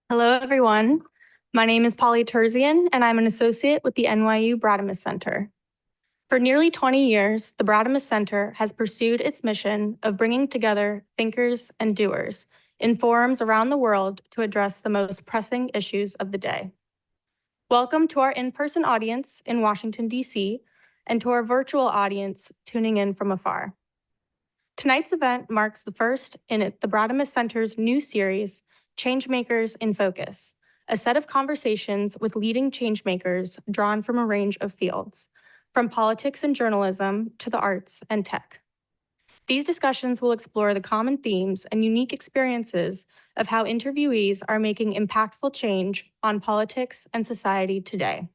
Hello, everyone. My name is Polly Terzian, and I'm an associate with the NYU Brademas Center. For nearly 20 years, the Brademas Center has pursued its mission of bringing together thinkers and doers in forums around the world to address the most pressing issues of the day. Welcome to our in-person audience in Washington, D.C., and to our virtual audience tuning in from afar. Tonight's event marks the first in the Brademas Center's new series, Changemakers in Focus, a set of conversations with leading changemakers drawn from a range of fields, from politics and journalism to the arts and tech. These discussions will explore the common themes and unique experiences of how interviewees are making impactful change on politics and society today.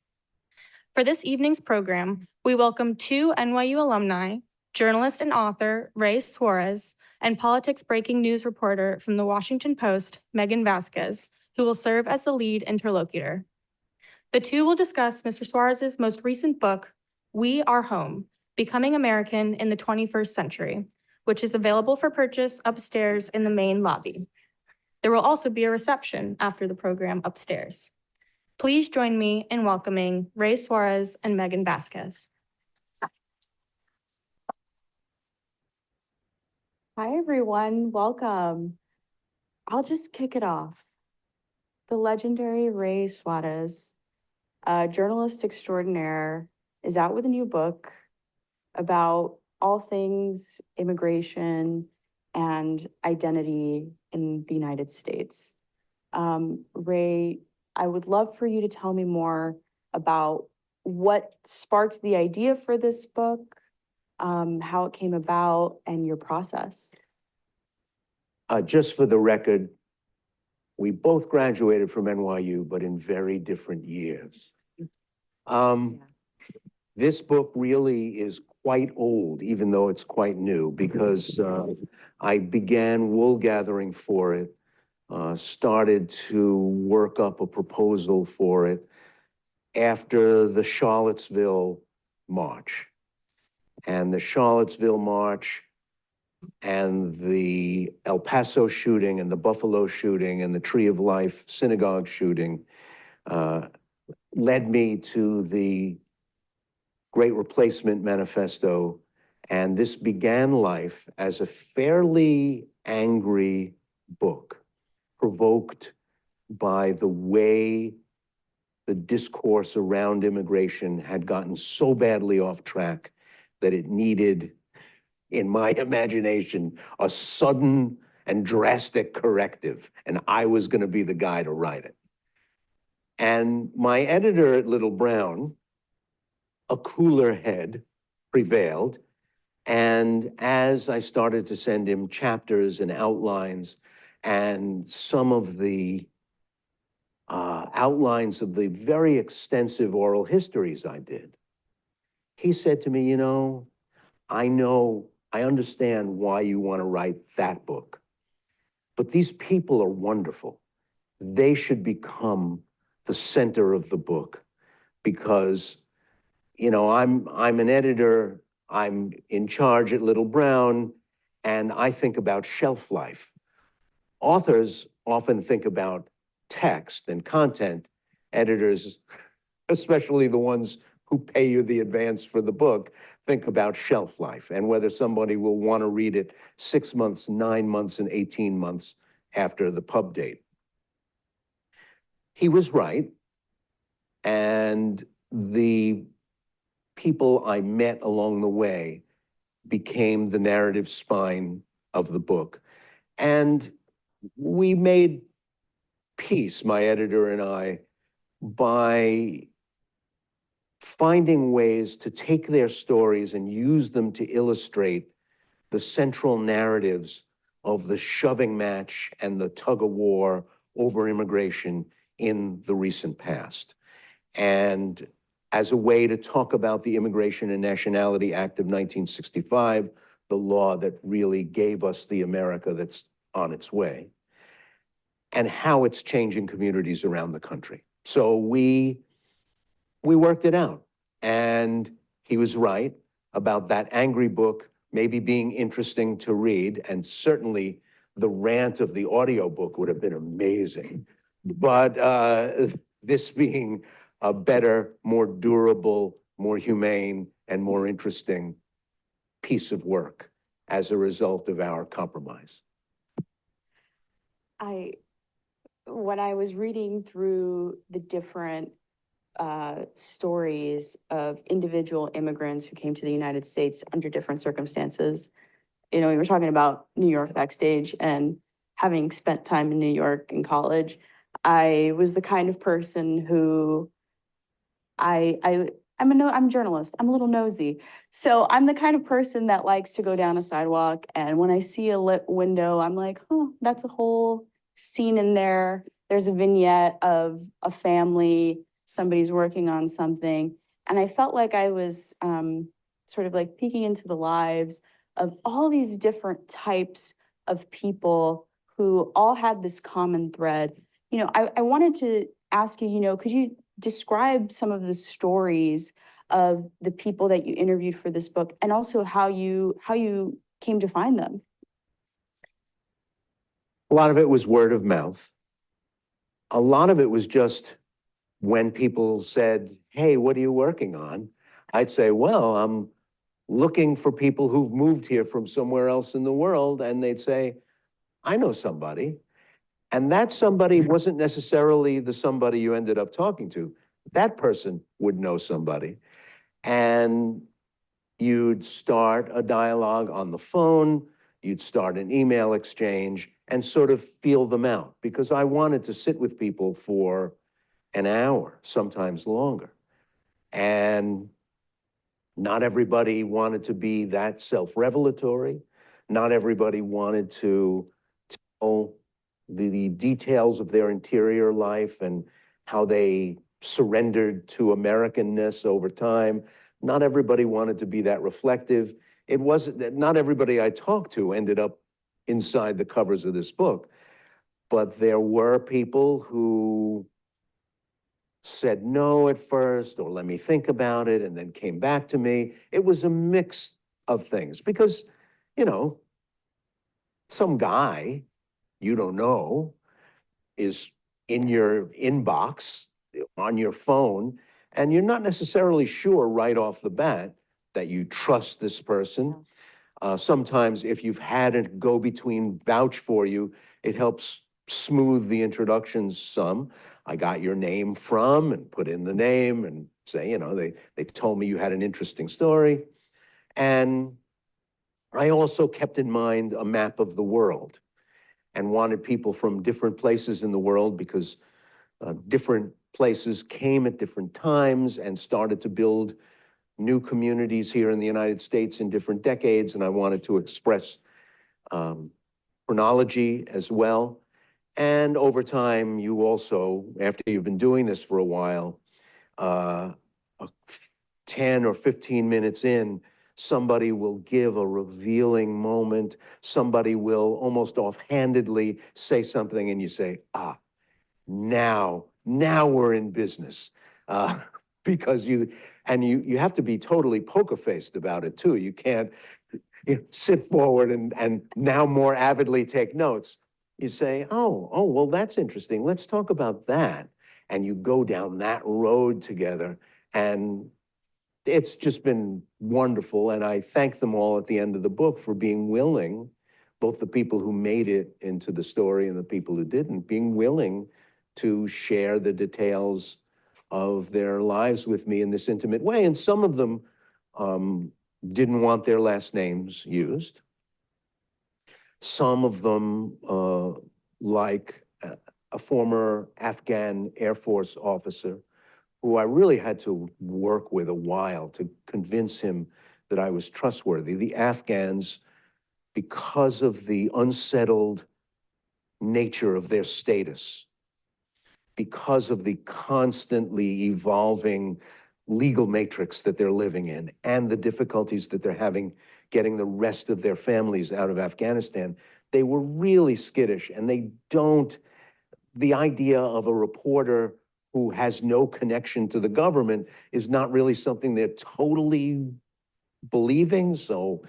For this evening's program, we welcome two NYU alumni, journalist and author Ray Suarez, and politics breaking news reporter from the Washington Post, Maegan Vazquez, who will serve as the lead interlocutor. The two will discuss Mr. Suarez's most recent book, We Are Home, Becoming American in the 21st Century, which is available for purchase upstairs in the main lobby. There will also be a reception after the program upstairs. Please join me in welcoming Ray Suarez and Maegan Vazquez. Hi, everyone. Welcome. I'll just kick it off. The legendary Ray Suarez, a journalist extraordinaire, is out with a new book about all things immigration and identity in the United States. Ray, I would love for you to tell me more about what sparked the idea for this book, how it came about, and your process. Just for the record, we both graduated from NYU, but in very different years. This book really is quite old, even though it's quite new, because I began wool gathering for it, started to work up a proposal for it after the Charlottesville March. And the Charlottesville March and the El Paso shooting and the Buffalo shooting and the Tree of Life synagogue shooting led me to the Great Replacement Manifesto. And this began life as a fairly angry book, provoked by the way the discourse around immigration had gotten so badly off track that it needed, in my imagination, a sudden and drastic corrective, and I was going to be the guy to write it. And my editor at Little Brown, a cooler head, prevailed, and as I started to send him chapters and outlines and some of the outlines of the very extensive oral histories I did, he said to me, you know, I understand why you want to write that book, but these people are wonderful. They should become the center of the book because, you know, I'm an editor, I'm in charge at Little Brown, and I think about shelf life. Authors often think about text and content. Editors, especially the ones who pay you the advance for the book, think about shelf life and whether somebody will want to read it 6 months, 9 months, and 18 months after the pub date. He was right, and the people I met along the way became the narrative spine of the book. And we made peace, my editor and I, by finding ways to take their stories and use them to illustrate the central narratives of the shoving match and the tug of war over immigration in the recent past. And as a way to talk about the Immigration and Nationality Act of 1965, the law that really gave us the America that's on its way, and how it's changing communities around the country. So we worked it out, and he was right about that angry book maybe being interesting to read, and certainly the rant of the audiobook would have been amazing. but this being a better, more durable, more humane, and more interesting piece of work as a result of our compromise. When I was reading through the different stories of individual immigrants who came to the United States under different circumstances, you know, we were talking about New York backstage, and having spent time in New York in college, I was the kind of person who I'm a journalist. I'm a little nosy. So I'm the kind of person that likes to go down a sidewalk, and when I see a lit window, I'm like, oh, that's a whole scene in there. There's a vignette of a family, somebody's working on something. And I felt like I was sort of like peeking into the lives of all these different types of people who all had this common thread. You know, I wanted to ask you, you know, could you describe some of the stories of the people that you interviewed for this book, and also how you came to find them? A lot of it was word of mouth. A lot of it was just when people said, hey, what are you working on? I'd say, well, I'm looking for people who've moved here from somewhere else in the world. And they'd say, I know somebody. And that somebody wasn't necessarily the somebody you ended up talking to. That person would know somebody. And you'd start a dialogue on the phone, you'd start an email exchange, and sort of feel them out. Because I wanted to sit with people for an hour, sometimes longer. And not everybody wanted to be that self-revelatory. Not everybody wanted to tell the details of their interior life and how they surrendered to Americanness over time. Not everybody wanted to be that reflective. It wasn't that not everybody I talked to ended up inside the covers of this book, but there were people who said no at first, or let me think about it, and then came back to me. It was a mix of things because, you know, some guy you don't know is in your inbox on your phone, and you're not necessarily sure right off the bat that you trust this person. Sometimes if you've had a go-between vouch for you, it helps smooth the introductions some. I got your name from, and put in the name and say, you know, they told me you had an interesting story. And I also kept in mind a map of the world and wanted people from different places in the world because different places came at different times and started to build new communities here in the United States in different decades. And I wanted to express chronology as well. And over time, you also, after you've been doing this for a while, 10 or 15 minutes in, somebody will give a revealing moment. Somebody will almost offhandedly say something and you say, ah, now we're in business. Because you have to be totally poker-faced about it too. You can't sit forward and now more avidly take notes. You say, oh, well, that's interesting. Let's talk about that. And you go down that road together. And it's just been wonderful. And I thank them all at the end of the book for being willing, both the people who made it into the story and the people who didn't, being willing to share the details of their lives with me in this intimate way. And some of them didn't want their last names used. Some of them, like a former Afghan Air Force officer, who I really had to work with a while to convince him that I was trustworthy. The Afghans, because of the unsettled nature of their status, because of the constantly evolving legal matrix that they're living in, and the difficulties that they're having getting the rest of their families out of Afghanistan, they were really skittish, and they don't, the idea of a reporter who has no connection to the government is not really something they're totally believing. So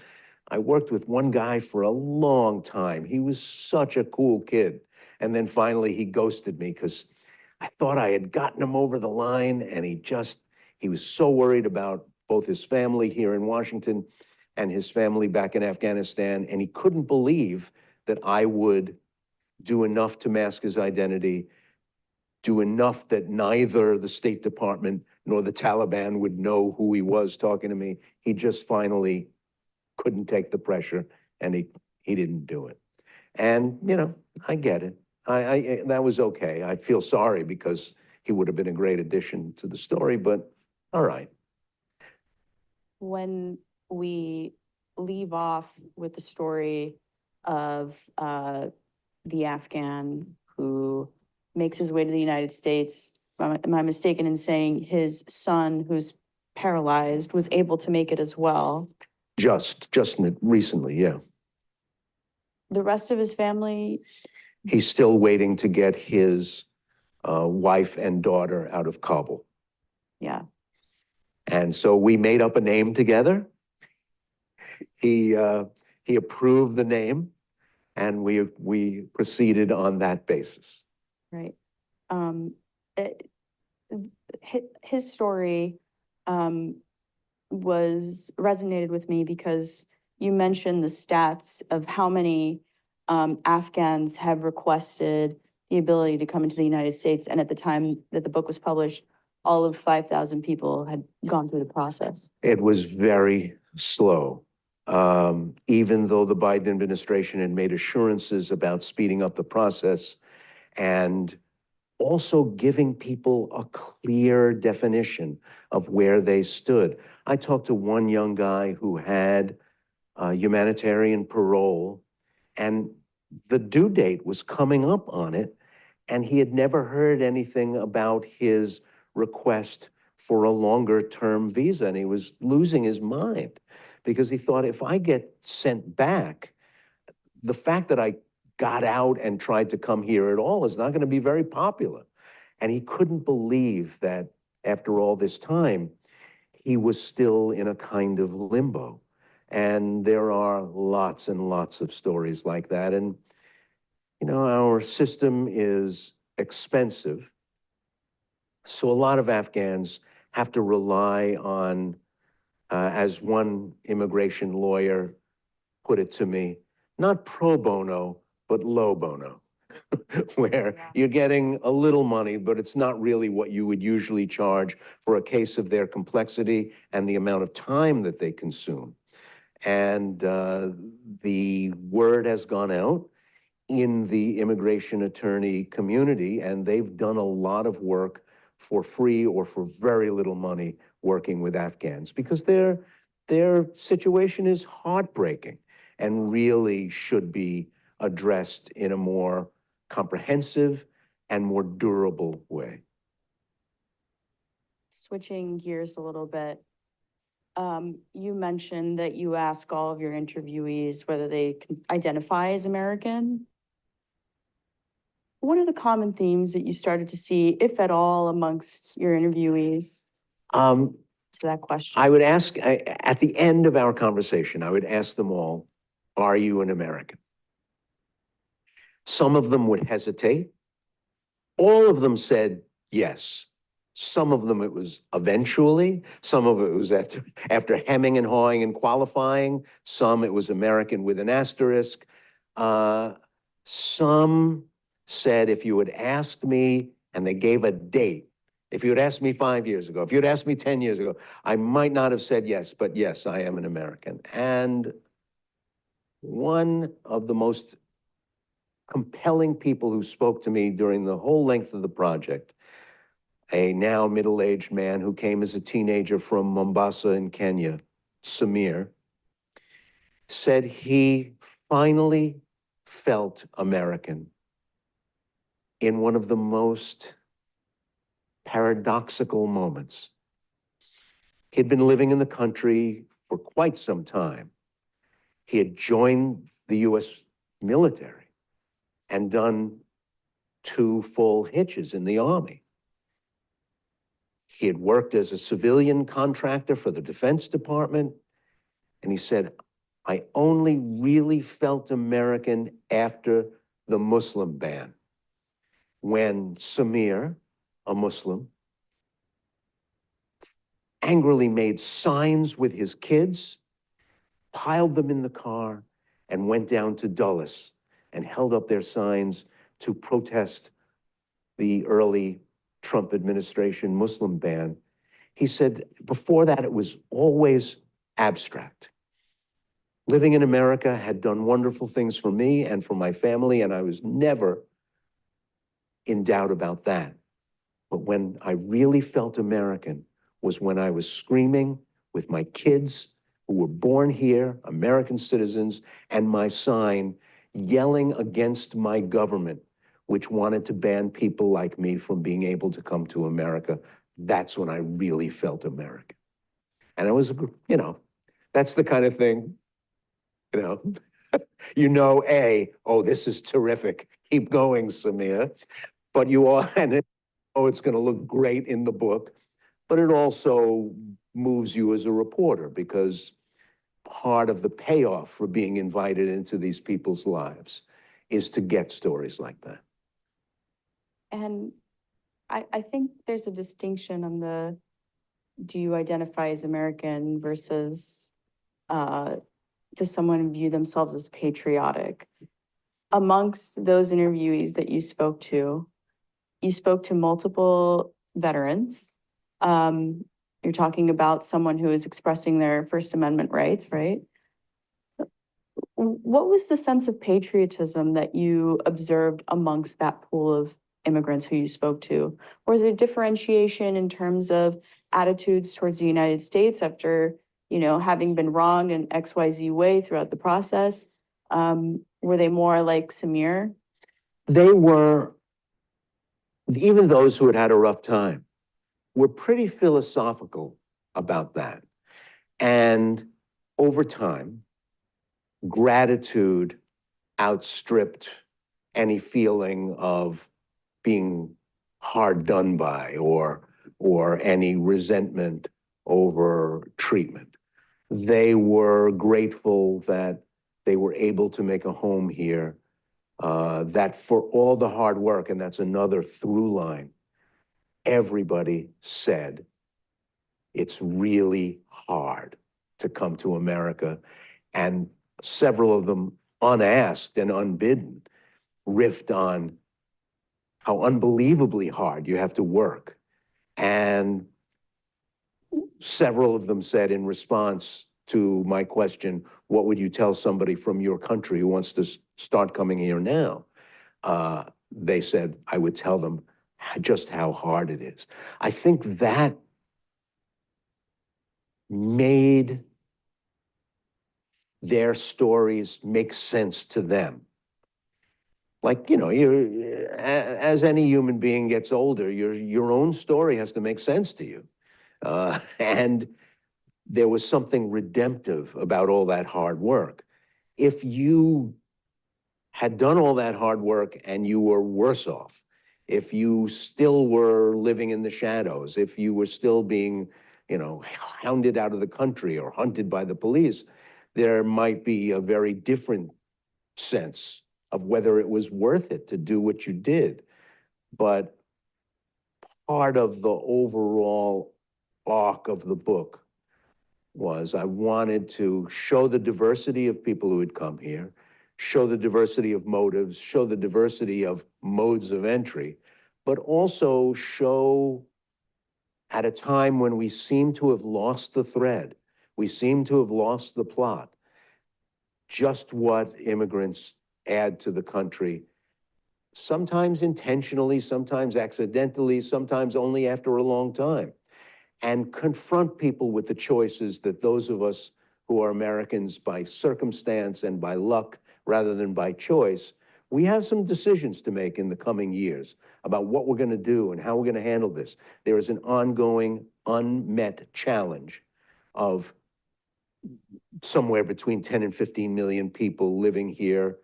I worked with one guy for a long time. He was such a cool kid. And then finally he ghosted me because I thought I had gotten him over the line, and he was so worried about both his family here in Washington and his family back in Afghanistan, and he couldn't believe that I would do enough to mask his identity, do enough that neither the State Department nor the Taliban would know who he was talking to me. He just finally couldn't take the pressure, and he didn't do it. And, you know, I get it. That was okay. I feel sorry because he would have been a great addition to the story, but all right. When we leave off with the story of the Afghan who makes his way to the United States, am I mistaken in saying his son, who's paralyzed, was able to make it as well? Just recently, yeah. The rest of his family, He's still waiting to get his wife and daughter out of Kabul. yeah. And so we made up a name together. He approved the name, and we proceeded on that basis. Right. His story resonated with me because you mentioned the stats of how many Afghans have requested the ability to come into the United States. And at the time that the book was published, all of 5,000 people had gone through the process. It was very slow. Even though the Biden administration had made assurances about speeding up the process and also giving people a clear definition of where they stood. I talked to one young guy who had humanitarian parole, and the due date was coming up on it, and he had never heard anything about his request for a longer term visa, and he was losing his mind because he thought, if I get sent back, the fact that I got out and tried to come here at all is not going to be very popular. And he couldn't believe that after all this time, he was still in a kind of limbo. And there are lots and lots of stories like that. And, you know, our system is expensive. So a lot of Afghans have to rely on, as one immigration lawyer put it to me, not pro bono, but low bono, where you're getting a little money, but it's not really what you would usually charge for a case of their complexity and the amount of time that they consume. And the word has gone out in the immigration attorney community, and they've done a lot of work for free or for very little money working with Afghans because their situation is heartbreaking and really should be addressed in a more comprehensive and more durable way. Switching gears a little bit, you mentioned that you ask all of your interviewees whether they can identify as American. What are the common themes that you started to see, if at all, amongst your interviewees to that question? I would ask, at the end of our conversation, I would ask them all, are you an American? Some of them would hesitate. All of them said yes. Some of them it was eventually. Some of it was after hemming and hawing and qualifying. Some it was American with an asterisk. Some said, if you had asked me, and they gave a date, if you had asked me 5 years ago, if you had asked me 10 years ago, I might not have said yes, but yes, I am an American. And one of the most compelling people who spoke to me during the whole length of the project, a now middle-aged man who came as a teenager from Mombasa in Kenya, Samir, said he finally felt American in one of the most paradoxical moments. He'd been living in the country for quite some time. He had joined the US military and done 2 full hitches in the Army. He had worked as a civilian contractor for the Defense Department, and he said, I only really felt American after the Muslim ban. when Samir, a Muslim, angrily made signs with his kids, piled them in the car, and went down to Dulles and held up their signs to protest the early Trump administration Muslim ban. He said, before that, it was always abstract. Living in America had done wonderful things for me and for my family, and I was never in doubt about that. But when I really felt American was when I was screaming with my kids who were born here, American citizens, and my sign, yelling against my government, which wanted to ban people like me from being able to come to America. That's when I really felt American. And it was, you know, that's the kind of thing, you know, oh, this is terrific. Keep going, Samir. But you all, it's going to look great in the book. But it also moves you as a reporter, because part of the payoff for being invited into these people's lives is to get stories like that. And I think there's a distinction on the, do you identify as American versus does someone view themselves as patriotic? Amongst those interviewees that you spoke to multiple veterans. You're talking about someone who is expressing their First Amendment rights, right? What was the sense of patriotism that you observed amongst that pool of immigrants who you spoke to? Or is there differentiation in terms of attitudes towards the United States after, you know, having been wronged in XYZ way throughout the process? Were they more like Samir? They were, even those who had had a rough time, were pretty philosophical about that. And over time, gratitude outstripped any feeling of being hard done by or any resentment over treatment. They were grateful that they were able to make a home here, that for all the hard work, and that's another through line, everybody said it's really hard to come to America. And several of them, unasked and unbidden, riffed on how unbelievably hard you have to work. And several of them said in response to my question, what would you tell somebody from your country who wants to start coming here now? They said, I would tell them just how hard it is. I think that made their stories make sense to them. Like, you know, as any human being gets older, your own story has to make sense to you. And there was something redemptive about all that hard work. If you had done all that hard work and you were worse off, if you still were living in the shadows, if you were still being, you know, hounded out of the country or hunted by the police, there might be a very different sense of whether it was worth it to do what you did. But part of the overall arc of the book was I wanted to show the diversity of people who had come here, show the diversity of motives, show the diversity of modes of entry, but also show at a time when we seem to have lost the thread, we seem to have lost the plot, just what immigrants add to the country, sometimes intentionally, sometimes accidentally, sometimes only after a long time, and confront people with the choices that those of us who are Americans by circumstance and by luck rather than by choice, we have some decisions to make in the coming years about what we're going to do and how we're going to handle this. There is an ongoing, unmet challenge of somewhere between 10 and 15 million people living here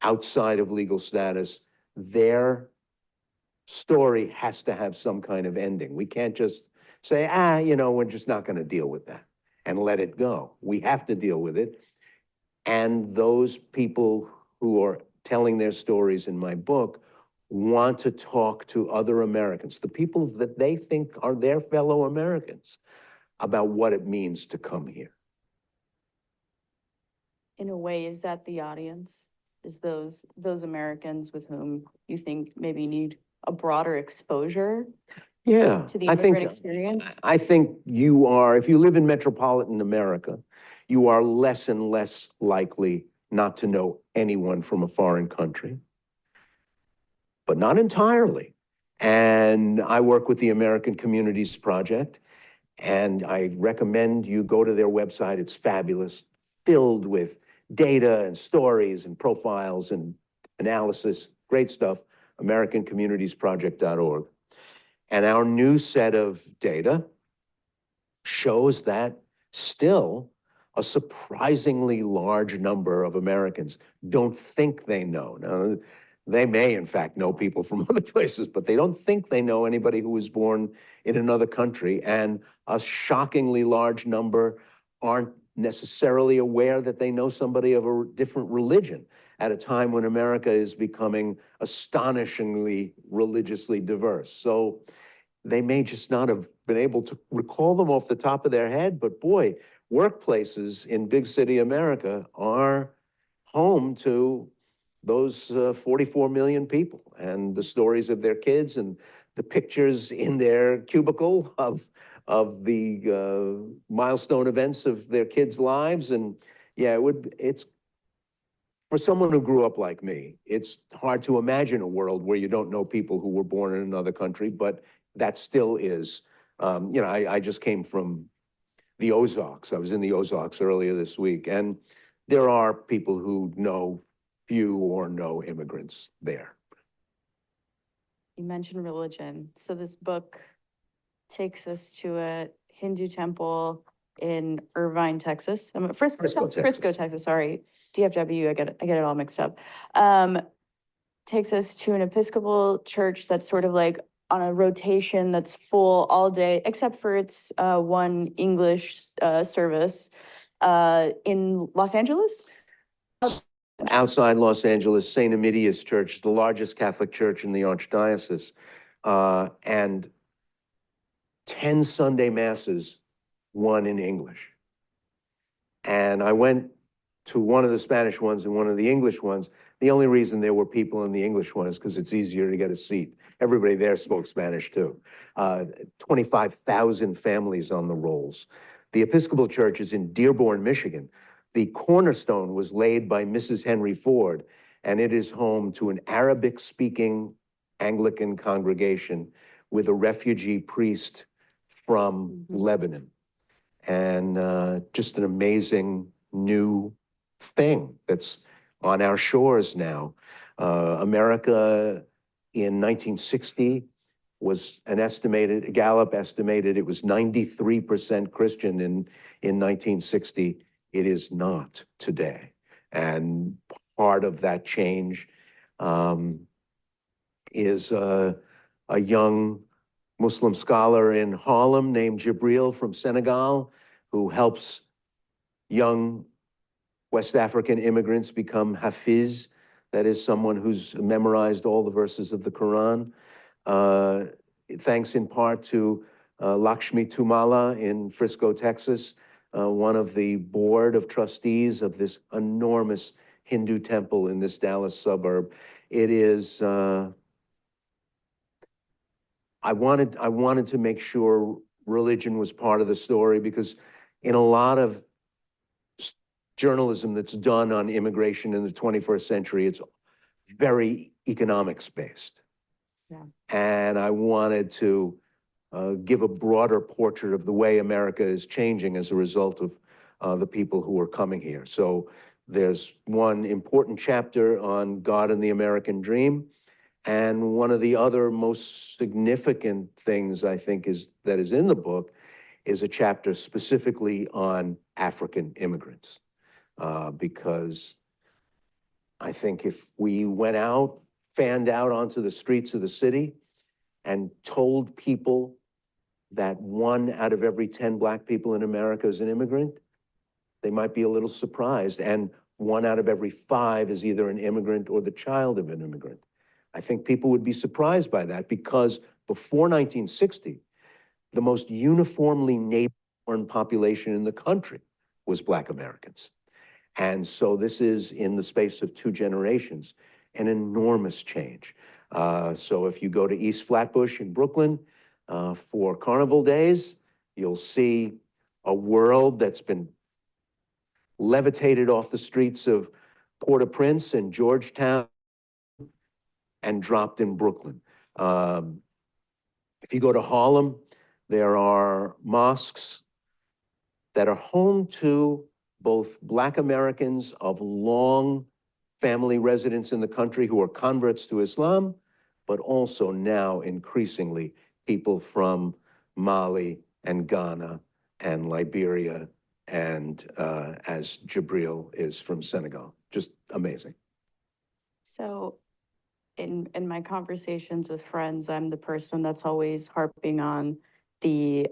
outside of legal status. Their story has to have some kind of ending. We can't just say, you know, we're just not going to deal with that and let it go. We have to deal with it. And those people who are telling their stories in my book want to talk to other Americans, the people that they think are their fellow Americans, about what it means to come here. In a way, is that the audience? Is those Americans with whom you think maybe need a broader exposure Yeah, to the I think, immigrant experience? I think you are, if you live in metropolitan America, you are less and less likely not to know anyone from a foreign country, but not entirely. And I work with the American Communities Project, and I recommend you go to their website. It's fabulous, filled with data and stories and profiles and analysis. Great stuff, americancommunitiesproject.org. And our new set of data shows that still a surprisingly large number of Americans don't think they know. Now, they may, in fact, know people from other places, but they don't think they know anybody who was born in another country. And a shockingly large number aren't necessarily aware that they know somebody of a different religion at a time when America is becoming astonishingly religiously diverse. So they may just not have been able to recall them off the top of their head, but boy, workplaces in big city America are home to those 44 million people, and the stories of their kids and the pictures in their cubicle of the milestone events of their kids' lives. And yeah, it's, for someone who grew up like me, it's hard to imagine a world where you don't know people who were born in another country, but that still is. You know, I just came from the Ozarks. I was in the Ozarks earlier this week, and there are people who know few or no immigrants there. You mentioned religion. So this book takes us to a Hindu temple in Irvine, Texas. Frisco, Texas, sorry. DFW, I get it all mixed up. Takes us to an Episcopal church that's sort of like on a rotation that's full all day, except for its one English service in Los Angeles. Outside Los Angeles, St. Emilius Church, the largest Catholic church in the Archdiocese, and 10 Sunday masses, one in English. And I went to one of the Spanish ones and one of the English ones. The only reason there were people in the English one is because it's easier to get a seat. Everybody there spoke Spanish too. 25,000 families on the rolls. The Episcopal Church is in Dearborn, Michigan. The cornerstone was laid by Mrs. Henry Ford, and it is home to an Arabic-speaking Anglican congregation with a refugee priest from Lebanon. And just an amazing new thing that's on our shores now. America in 1960 was Gallup estimated it was 93% Christian in 1960. It is not today. And part of that change is a young Muslim scholar in Harlem named Jibril from Senegal, who helps young West African immigrants become Hafiz, that is someone who's memorized all the verses of the Quran. Thanks in part to Lakshmi Tumala in Frisco, Texas, one of the board of trustees of this enormous Hindu temple in this Dallas suburb. It is, I wanted to make sure religion was part of the story, because in a lot of journalism that's done on immigration in the 21st century, it's very economics based. Yeah. And I wanted to give a broader portrait of the way America is changing as a result of the people who are coming here. So there's one important chapter on God and the American dream. And one of the other most significant things I think that is in the book is a chapter specifically on African immigrants. Because I think if we went out, fanned out onto the streets of the city and told people that 1 out of every 10 Black people in America is an immigrant, they might be a little surprised. And 1 out of every 5 is either an immigrant or the child of an immigrant. I think people would be surprised by that because before 1960, the most uniformly native-born population in the country was Black Americans. And so this is, in the space of 2 generations, an enormous change. So if you go to East Flatbush in Brooklyn for Carnival Days, you'll see a world that's been levitated off the streets of Port-au-Prince and Georgetown and dropped in Brooklyn. If you go to Harlem, there are mosques that are home to both Black Americans of long family residence in the country who are converts to Islam, but also now increasingly people from Mali and Ghana and Liberia and as Jibril is from Senegal. Just amazing. So in my conversations with friends, I'm the person that's always harping on the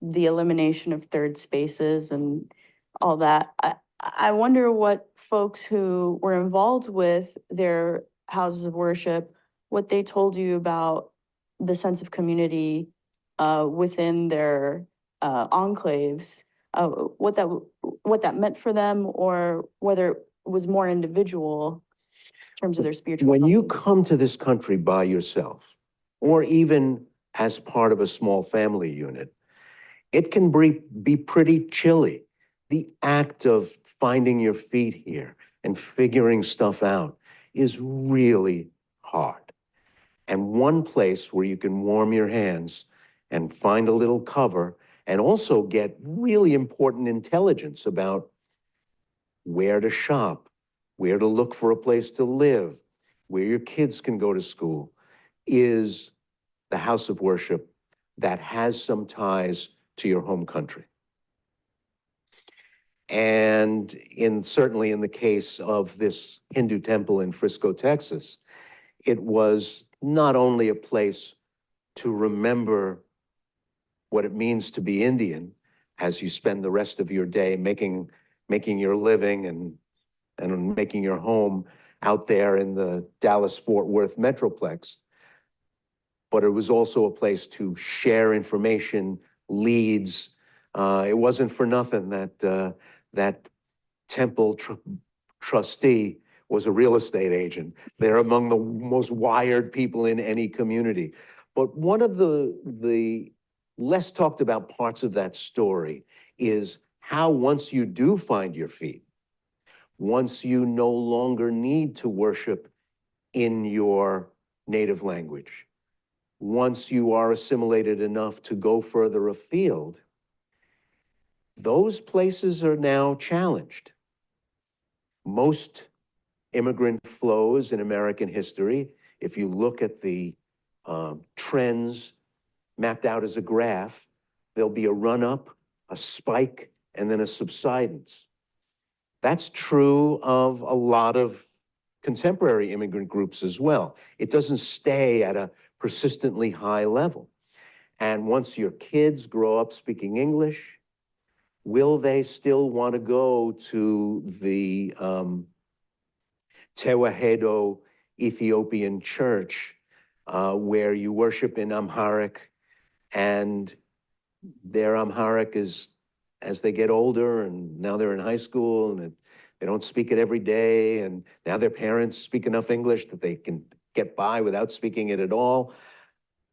elimination of third spaces and all that. I wonder what folks who were involved with their houses of worship, what they told you about the sense of community within their enclaves, what that meant for them, or whether it was more individual in terms of their spiritual. When you come to this country by yourself, or even as part of a small family unit, it can be pretty chilly. The act of finding your feet here and figuring stuff out is really hard. And one place where you can warm your hands and find a little cover and also get really important intelligence about where to shop, where to look for a place to live, where your kids can go to school, is the house of worship that has some ties to your home country. And certainly in the case of this Hindu temple in Frisco, Texas, it was not only a place to remember what it means to be Indian as you spend the rest of your day making your living and making your home out there in the Dallas-Fort Worth Metroplex, but it was also a place to share information, leads. It wasn't for nothing that temple trustee was a real estate agent. They're among the most wired people in any community. But one of the less talked about parts of that story is how once you do find your feet, once you no longer need to worship in your native language, once you are assimilated enough to go further afield, those places are now challenged. Most immigrant flows in American history, if you look at the trends mapped out as a graph, there'll be a run-up, a spike, and then a subsidence. That's true of a lot of contemporary immigrant groups as well. It doesn't stay at a persistently high level. And once your kids grow up speaking English, will they still want to go to the Tewahedo Ethiopian church where you worship in Amharic, and their Amharic is, as they get older, and now they're in high school, and they don't speak it every day, and now their parents speak enough English that they can get by without speaking it at all.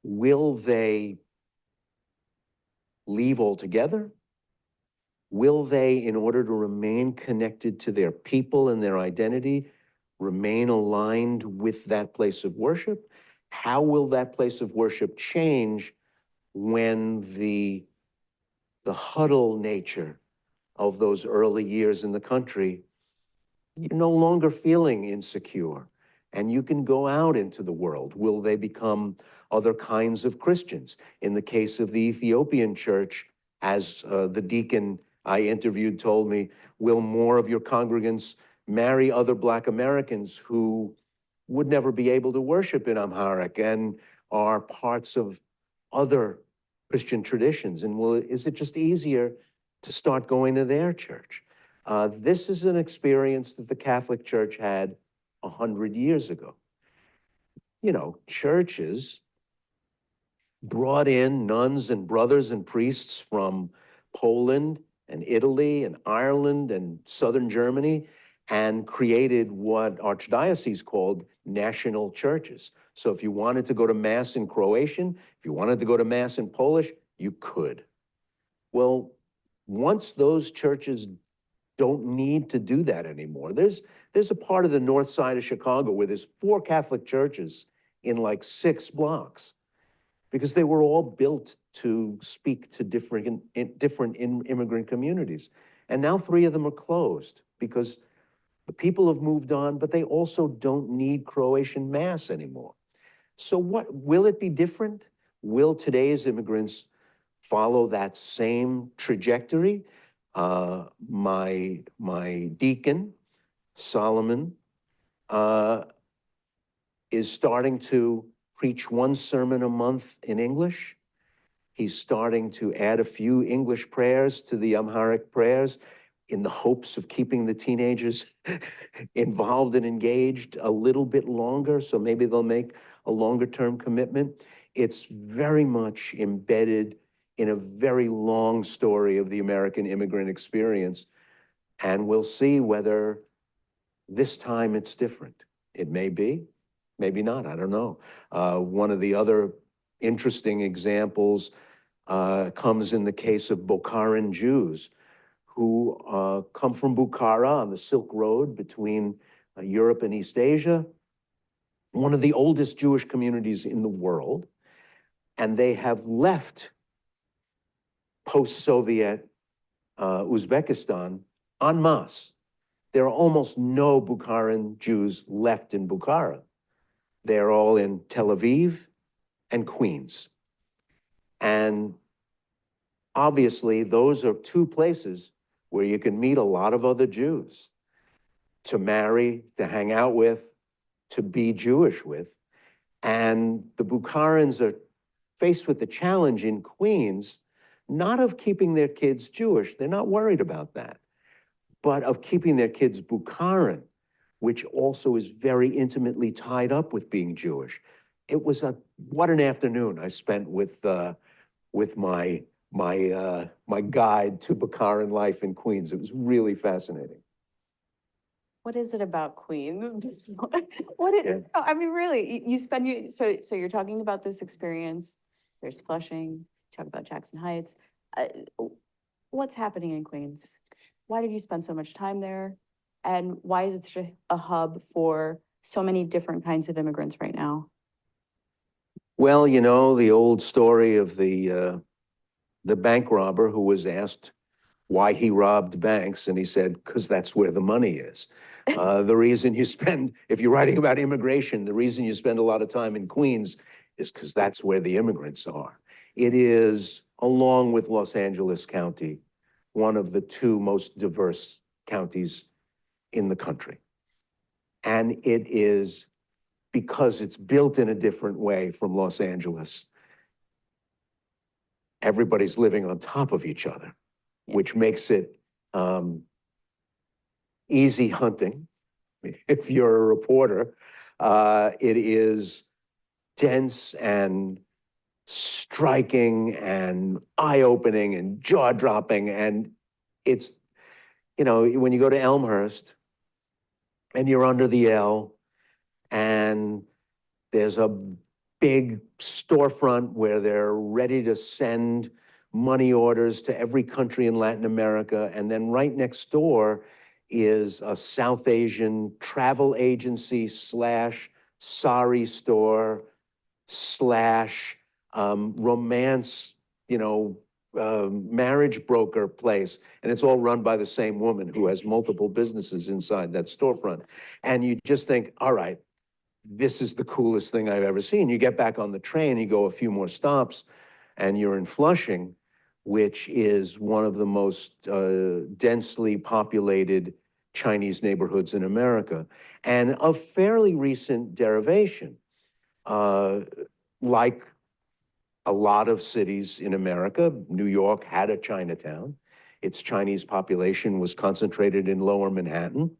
Will they leave altogether? Will they, in order to remain connected to their people and their identity, remain aligned with that place of worship? How will that place of worship change when the huddle nature of those early years in the country, you're no longer feeling insecure and you can go out into the world? Will they become other kinds of Christians? In the case of the Ethiopian church, as the deacon I interviewed told me, will more of your congregants marry other Black Americans who would never be able to worship in Amharic and are parts of other Christian traditions? And is it just easier to start going to their church? This is an experience that the Catholic Church had 100 years ago. churches brought in nuns and brothers and priests from Poland and Italy and Ireland and southern Germany and created what archdioceses called national churches. So if you wanted to go to Mass in Croatian, if you wanted to go to Mass in Polish, you could. Well, once those churches don't need to do that anymore, there's a part of the north side of Chicago where there's 4 Catholic churches in like 6 blocks, because they were all built to speak to different immigrant communities. And now 3 of them are closed because the people have moved on, but they also don't need Croatian Mass anymore. So what, will it be different? Will today's immigrants follow that same trajectory? My deacon, Solomon, is starting to preach 1 sermon a month in English. He's starting to add a few English prayers to the Amharic prayers in the hopes of keeping the teenagers involved and engaged a little bit longer, so maybe they'll make a longer-term commitment. It's very much embedded in a very long story of the American immigrant experience, and we'll see whether this time it's different. It may be, maybe not, I don't know. One of the other interesting examples comes in the case of Bukharan Jews, who come from Bukhara on the Silk Road between Europe and East Asia, one of the oldest Jewish communities in the world, and they have left post-Soviet Uzbekistan en masse. There are almost no Bukharan Jews left in Bukhara. They're all in Tel Aviv and Queens. And obviously, those are 2 places where you can meet a lot of other Jews to marry, to hang out with, to be Jewish with. And the Bukharans are faced with the challenge in Queens, not of keeping their kids Jewish, they're not worried about that, but of keeping their kids Bukharan, which also is very intimately tied up with being Jewish. It was what an afternoon I spent with my guide to Bukharan life in Queens. It was really fascinating. What is it about Queens? Yeah. I mean, really, you spend so you're talking about this experience. There's Flushing, talk about Jackson Heights. What's happening in Queens? Why did you spend so much time there? And why is it such a hub for so many different kinds of immigrants right now? Well, the old story of the bank robber who was asked why he robbed banks, and he said, because that's where the money is. The reason you spend, if you're writing about immigration, the reason you spend a lot of time in Queens is because that's where the immigrants are. It is, along with Los Angeles County, one of the 2 most diverse counties in the country. And it is because it's built in a different way from Los Angeles. Everybody's living on top of each other, which makes it easy hunting. If you're a reporter, it is dense and striking and eye-opening and jaw-dropping. And it's, when you go to Elmhurst and you're under the L and there's a big storefront where they're ready to send money orders to every country in Latin America. And then right next door is a South Asian travel agency / sari store / romance, marriage broker place. And it's all run by the same woman who has multiple businesses inside that storefront. And you just think, all right, this is the coolest thing I've ever seen. You get back on the train, you go a few more stops, and you're in Flushing, which is one of the most densely populated Chinese neighborhoods in America, and of fairly recent derivation. Like a lot of cities in America, New York had a Chinatown. Its Chinese population was concentrated in Lower Manhattan.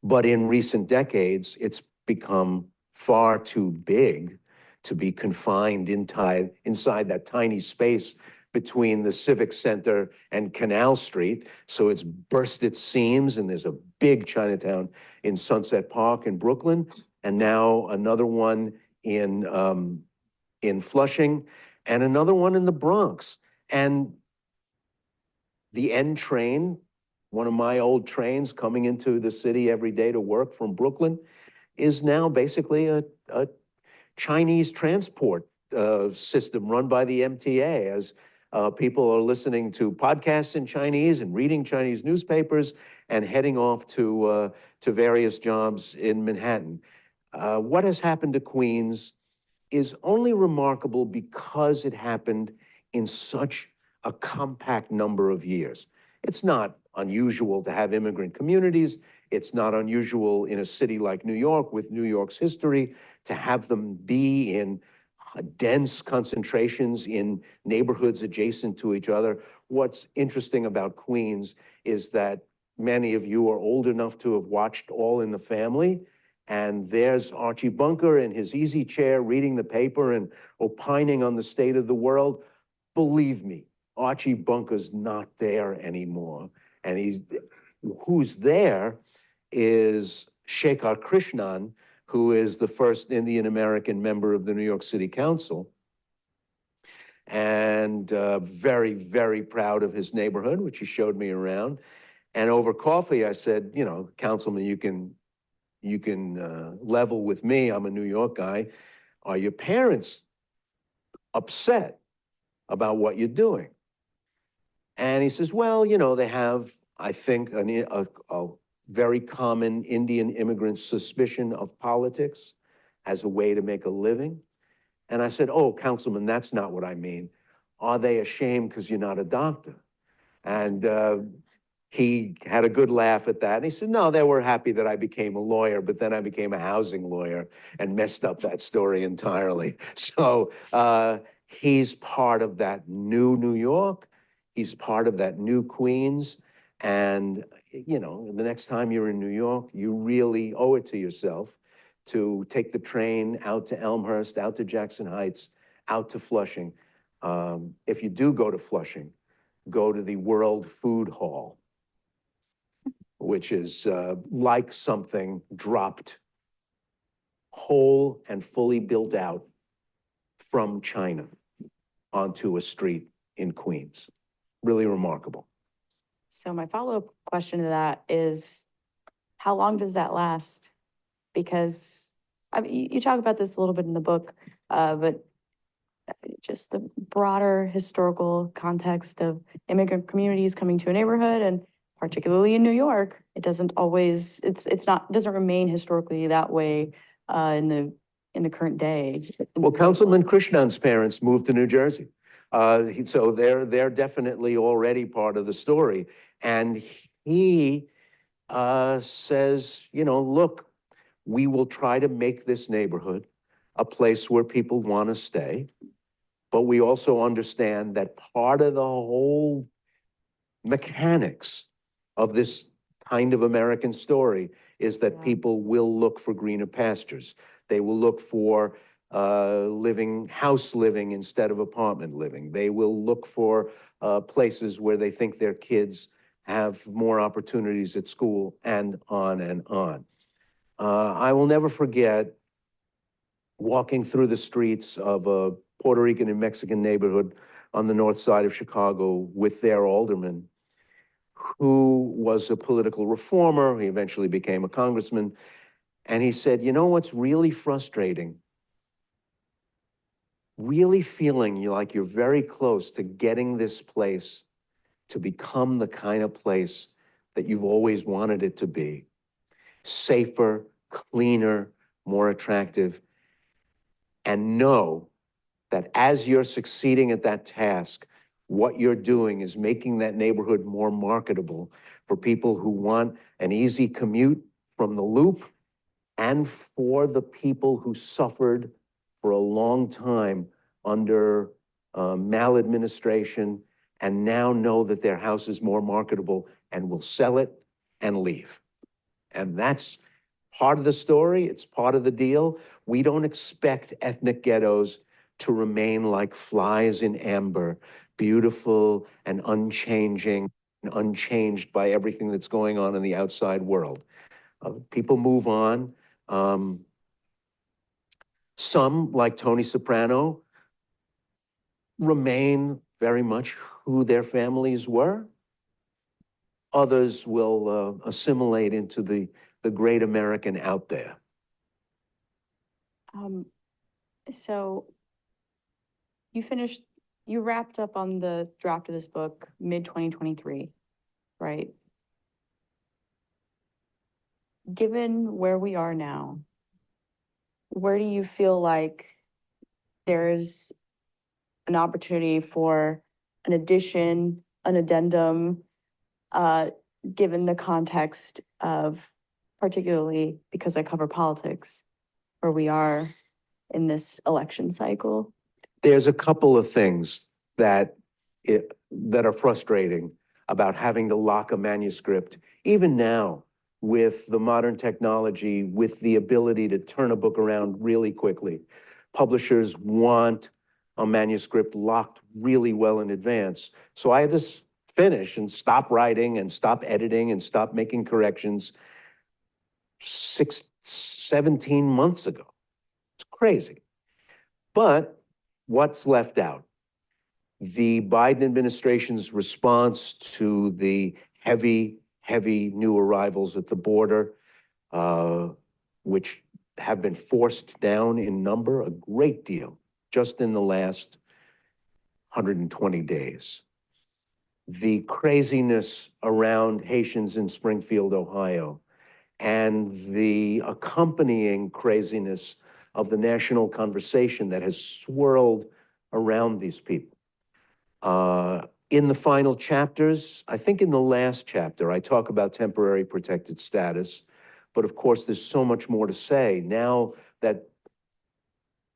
But in recent decades, it's become far too big to be confined inside that tiny space between the Civic Center and Canal Street. So it's burst its seams, and there's a big Chinatown in Sunset Park in Brooklyn, and now another one in Flushing, and another one in the Bronx. And the N train, one of my old trains coming into the city every day to work from Brooklyn, is now basically a Chinese transport system run by the MTA, as people are listening to podcasts in Chinese and reading Chinese newspapers and heading off to various jobs in Manhattan. What has happened to Queens is only remarkable because it happened in such a compact number of years. It's not unusual to have immigrant communities. It's not unusual in a city like New York, with New York's history, to have them be in dense concentrations in neighborhoods adjacent to each other. What's interesting about Queens is that many of you are old enough to have watched All in the Family, and there's Archie Bunker in his easy chair reading the paper and opining on the state of the world. Believe me, Archie Bunker's not there anymore. And who's there is Shekhar Krishnan, who is the first Indian American member of the New York City Council, and very, very proud of his neighborhood, which he showed me around. And over coffee, I said, you know, Councilman, you can level with me. I'm a New York guy. Are your parents upset about what you're doing? And he says, well, you know, they have, I think, a very common Indian immigrant suspicion of politics as a way to make a living. And I said, oh, Councilman, that's not what I mean. Are they ashamed because you're not a doctor? And he had a good laugh at that. And he said, no, they were happy that I became a lawyer, but then I became a housing lawyer and messed up that story entirely. So he's part of that new New York. He's part of that new Queens. And, you know, the next time you're in New York, you really owe it to yourself to take the train out to Elmhurst, out to Jackson Heights, out to Flushing. If you do go to Flushing, go to the World Food Hall, which is like something dropped whole and fully built out from China onto a street in Queens. Really remarkable. So my follow-up question to that is, how long does that last? Because I mean, you talk about this a little bit in the book, but just the broader historical context of immigrant communities coming to a neighborhood, and particularly in New York, it doesn't always, doesn't remain historically that way in the current day. Well, Councilman Krishnan's parents moved to New Jersey. So they're definitely already part of the story. And he says, you know, look, we will try to make this neighborhood a place where people want to stay. But we also understand that part of the whole mechanics of this kind of American story is that people will look for greener pastures. They will look for house living instead of apartment living. They will look for places where they think their kids have more opportunities at school, and on and on. I will never forget walking through the streets of a Puerto Rican and Mexican neighborhood on the north side of Chicago with their alderman, who was a political reformer. He eventually became a congressman. And he said, you know what's really frustrating? Really feeling like you're very close to getting this place to become the kind of place that you've always wanted it to be. Safer, cleaner, more attractive. And know that as you're succeeding at that task, what you're doing is making that neighborhood more marketable for people who want an easy commute from the Loop, and for the people who suffered for a long time under maladministration and now know that their house is more marketable and will sell it and leave. And that's part of the story, it's part of the deal. We don't expect ethnic ghettos to remain like flies in amber, beautiful and unchanging, and unchanged by everything that's going on in the outside world. People move on. Some, like Tony Soprano, remain very much who their families were. Others will assimilate into the great American out there. So you wrapped up on the draft of this book mid-2023, right? Given where we are now, where do you feel like there's an opportunity for an addition, an addendum, given the context of, particularly because I cover politics, where we are in this election cycle? There's a couple of things that are frustrating about having to lock a manuscript, even now with the modern technology, with the ability to turn a book around really quickly. Publishers want a manuscript locked really well in advance. So I had to finish and stop writing and stop editing and stop making corrections 17 months ago. It's crazy. But what's left out? The Biden administration's response to the heavy new arrivals at the border, which have been forced down in number a great deal just in the last 120 days. The craziness around Haitians in Springfield, Ohio, and the accompanying craziness of the national conversation that has swirled around these people. In the final chapters, I think in the last chapter, I talk about temporary protected status, but of course there's so much more to say now that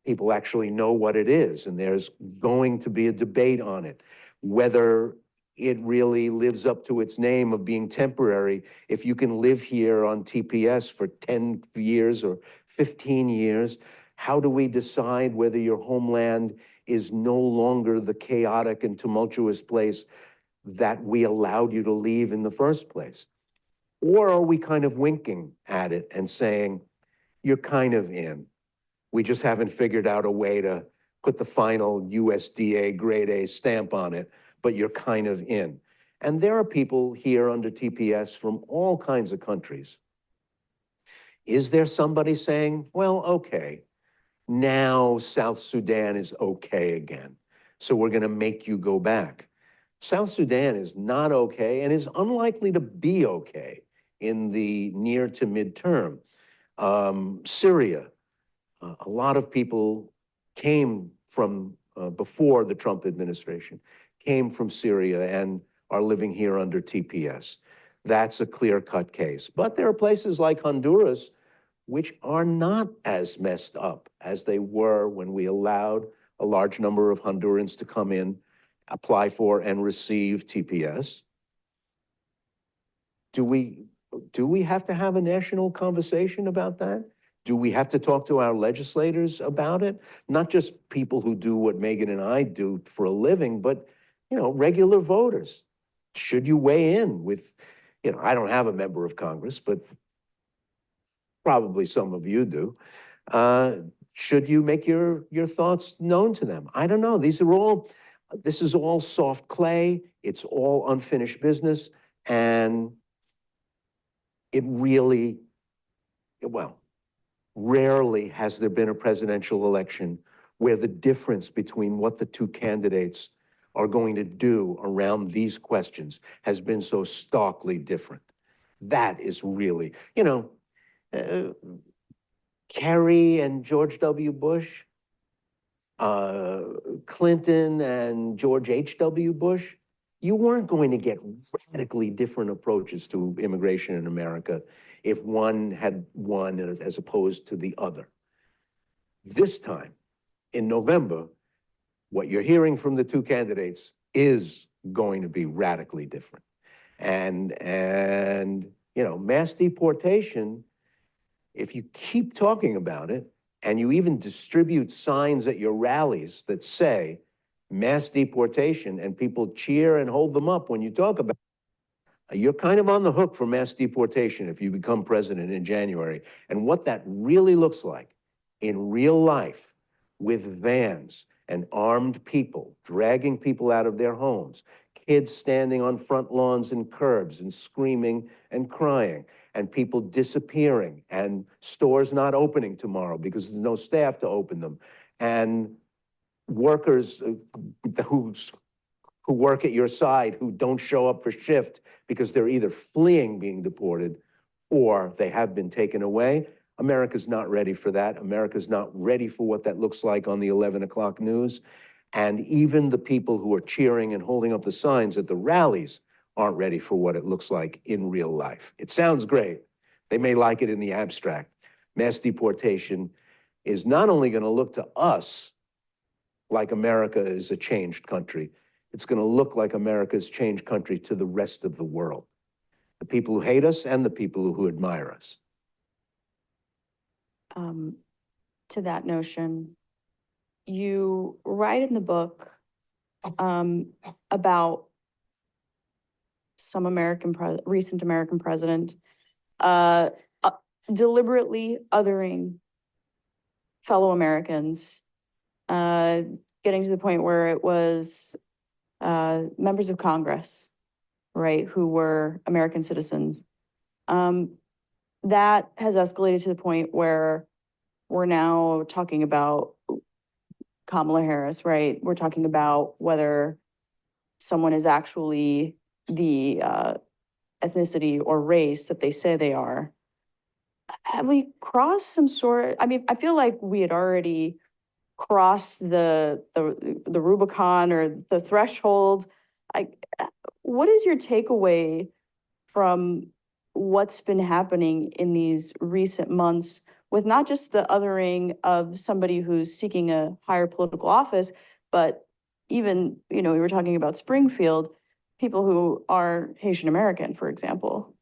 people actually know what it is, and there's going to be a debate on it, whether it really lives up to its name of being temporary. If you can live here on TPS for 10 years or 15 years, how do we decide whether your homeland is no longer the chaotic and tumultuous place that we allowed you to leave in the first place? Or are we kind of winking at it and saying, you're kind of in. We just haven't figured out a way to put the final USDA grade A stamp on it, but you're kind of in. And there are people here under TPS from all kinds of countries. Is there somebody saying, well, okay, now South Sudan is okay again, so we're gonna make you go back? South Sudan is not okay and is unlikely to be okay in the near to midterm. Syria, a lot of people came from, before the Trump administration, came from Syria and are living here under TPS. That's a clear-cut case. But there are places like Honduras which are not as messed up as they were when we allowed a large number of Hondurans to come in, apply for and receive TPS. Do we have to have a national conversation about that? Do we have to talk to our legislators about it? Not just people who do what Maegan and I do for a living, but regular voters. Should you weigh in with, I don't have a member of Congress, but probably some of you do. Should you make your thoughts known to them? I don't know. This is all soft clay. It's all unfinished business. And it really, well, rarely has there been a presidential election where the difference between what the two candidates are going to do around these questions has been so starkly different. That is really, Kerry and George W. Bush, Clinton and George H.W. Bush, you weren't going to get radically different approaches to immigration in America if one had won as opposed to the other. This time, in November, what you're hearing from the two candidates is going to be radically different. And mass deportation if you keep talking about it and you even distribute signs at your rallies that say mass deportation and people cheer and hold them up when you talk about it, you're kind of on the hook for mass deportation if you become president in January. And what that really looks like in real life with vans and armed people dragging people out of their homes, kids standing on front lawns and curbs and screaming and crying, and people disappearing, and stores not opening tomorrow because there's no staff to open them, and workers who work at your side who don't show up for shift because they're either fleeing being deported or they have been taken away. America's not ready for that. America's not ready for what that looks like on the 11 o'clock news. And even the people who are cheering and holding up the signs at the rallies aren't ready for what it looks like in real life. It sounds great. They may like it in the abstract. Mass deportation is not only going to look to us like America is a changed country, it's going to look like America's changed country to the rest of the world. The people who hate us and the people who admire us. To that notion, you write in the book about some recent American president deliberately othering fellow Americans, getting to the point where it was members of Congress, right, who were American citizens. That has escalated to the point where we're now talking about Kamala Harris, right? We're talking about whether someone is actually the ethnicity or race that they say they are. Have we crossed some sort? I mean, I feel like we had already crossed the Rubicon or the threshold. What is your takeaway from what's been happening in these recent months with not just the othering of somebody who's seeking a higher political office, but even, we were talking about Springfield, people who are Haitian American, for example?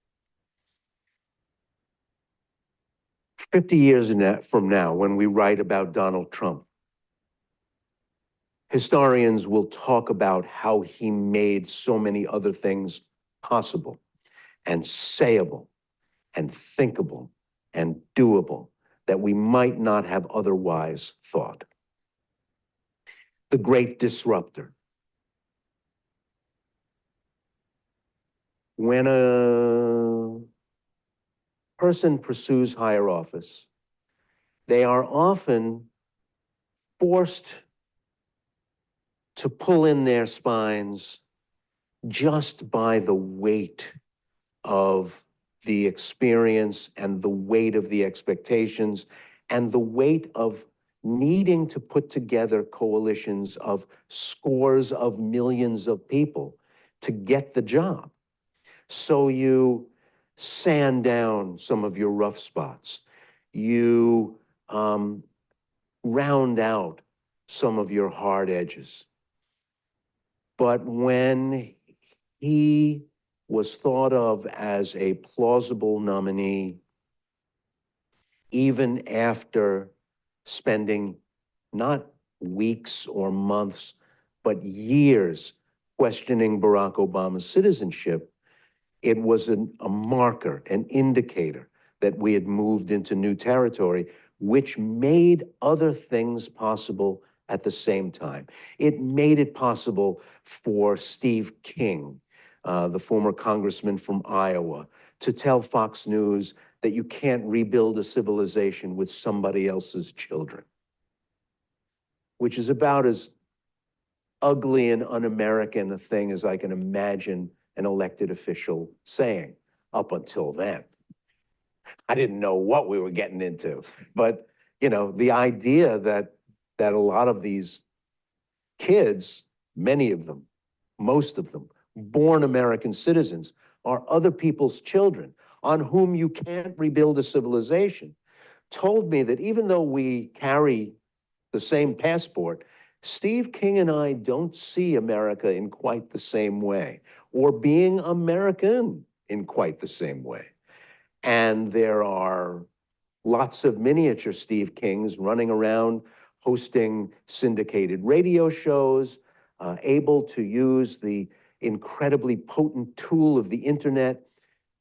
50 years from now, when we write about Donald Trump, historians will talk about how he made so many other things possible and sayable and thinkable and doable that we might not have otherwise thought. The great disruptor. When a person pursues higher office, they are often forced to pull in their spines just by the weight of the experience and the weight of the expectations and the weight of needing to put together coalitions of scores of millions of people to get the job. So you sand down some of your rough spots. You round out some of your hard edges. But when he was thought of as a plausible nominee, even after spending not weeks or months, but years questioning Barack Obama's citizenship, it was a marker, an indicator that we had moved into new territory, which made other things possible at the same time. It made it possible for Steve King, the former congressman from Iowa, to tell Fox News that you can't rebuild a civilization with somebody else's children, which is about as ugly and un-American a thing as I can imagine an elected official saying up until then. I didn't know what we were getting into, but the idea that a lot of these kids, many of them, most of them, born American citizens, are other people's children on whom you can't rebuild a civilization, told me that even though we carry the same passport, Steve King and I don't see America in quite the same way, or being American in quite the same way. And there are lots of miniature Steve Kings running around hosting syndicated radio shows, able to use the incredibly potent tool of the internet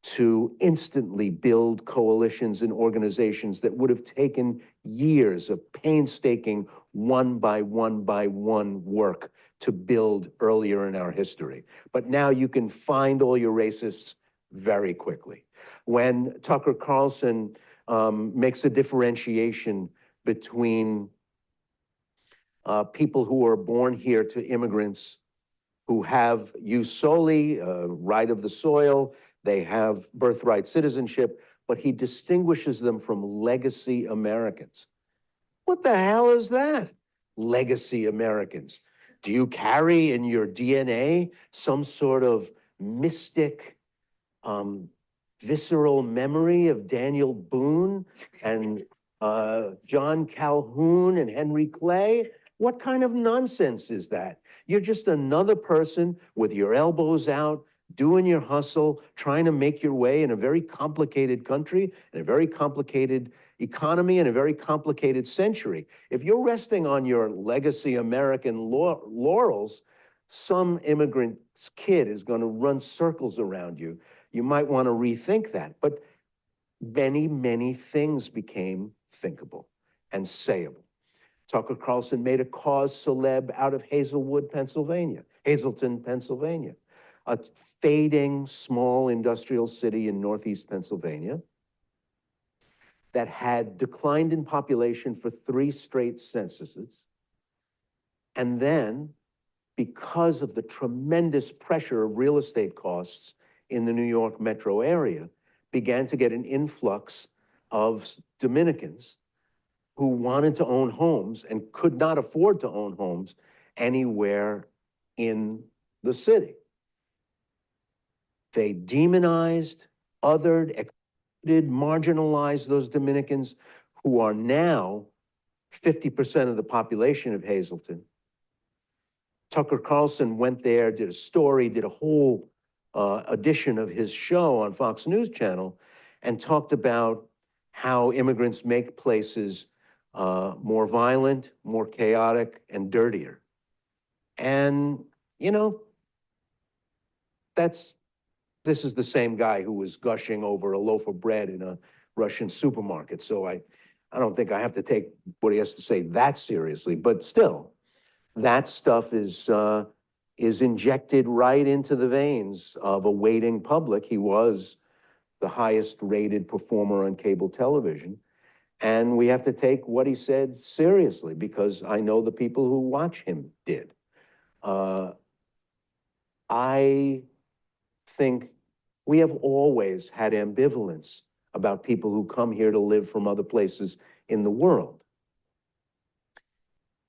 to instantly build coalitions and organizations that would have taken years of painstaking one by one work to build earlier in our history. But now you can find all your racists very quickly. When Tucker Carlson makes a differentiation between people who are born here to immigrants who have jus soli, right of the soil, they have birthright citizenship, but he distinguishes them from legacy Americans. What the hell is that? Legacy Americans. Do you carry in your DNA some sort of mystic, visceral memory of Daniel Boone and John Calhoun and Henry Clay? What kind of nonsense is that? You're just another person with your elbows out, doing your hustle, trying to make your way in a very complicated country, in a very complicated economy, in a very complicated century. If you're resting on your legacy American laurels, some immigrant's kid is going to run circles around you. You might want to rethink that. But many, many things became thinkable and sayable. Tucker Carlson made a cause celeb out of Hazelton, Pennsylvania, a fading small industrial city in Northeast Pennsylvania that had declined in population for 3 straight censuses. And then, because of the tremendous pressure of real estate costs in the New York metro area, began to get an influx of Dominicans who wanted to own homes and could not afford to own homes anywhere in the city. They demonized, othered, excluded, marginalized those Dominicans who are now 50% of the population of Hazleton. Tucker Carlson went there, did a story, did a whole edition of his show on Fox News Channel and talked about how immigrants make places more violent, more chaotic, and dirtier. And, you know, this is the same guy who was gushing over a loaf of bread in a Russian supermarket. So I don't think I have to take what he has to say that seriously, but still, that stuff is injected right into the veins of a waiting public. He was the highest rated performer on cable television. And we have to take what he said seriously because I know the people who watch him did. I think we have always had ambivalence about people who come here to live from other places in the world.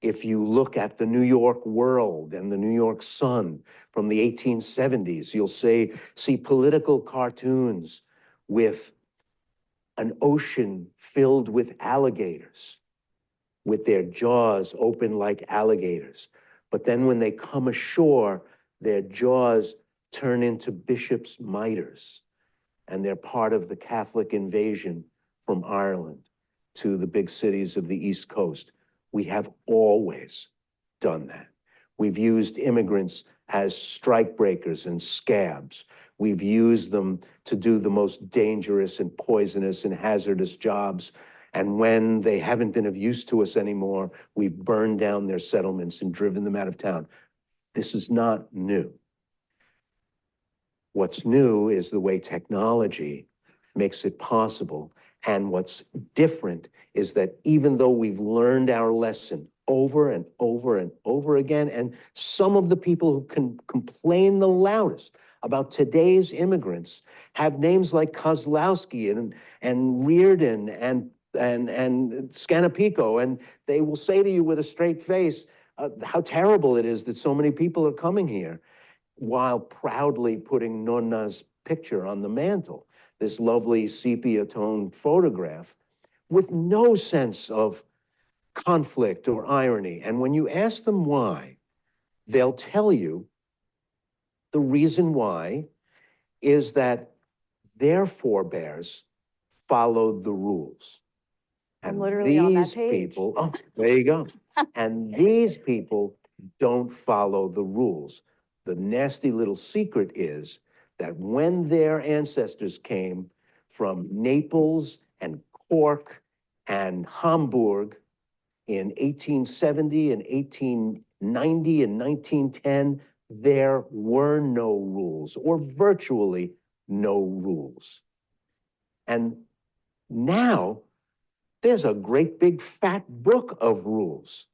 If you look at the New York World and the New York Sun from the 1870s, you'll see political cartoons with an ocean filled with alligators, with their jaws open like alligators. But then when they come ashore, their jaws turn into bishops' mitres, and they're part of the Catholic invasion from Ireland to the big cities of the East Coast. We have always done that. We've used immigrants as strikebreakers and scabs. We've used them to do the most dangerous and poisonous and hazardous jobs. And when they haven't been of use to us anymore, we've burned down their settlements and driven them out of town. This is not new. What's new is the way technology makes it possible. And what's different is that even though we've learned our lesson over and over and over again, and some of the people who can complain the loudest about today's immigrants have names like Kozlowski and Reardon and Scanapico, and they will say to you with a straight face how terrible it is that so many people are coming here, while proudly putting Nonna's picture on the mantle, this lovely sepia-toned photograph, with no sense of conflict or irony. And when you ask them why, they'll tell you the reason why is that their forebears followed the rules. I'm And literally on that these page. people, oh, there you go. And these people don't follow the rules. The nasty little secret is that when their ancestors came from Naples and Cork and Hamburg in 1870 and 1890 and 1910, there were no rules, or virtually no rules. And now there's a great big fat book of rules.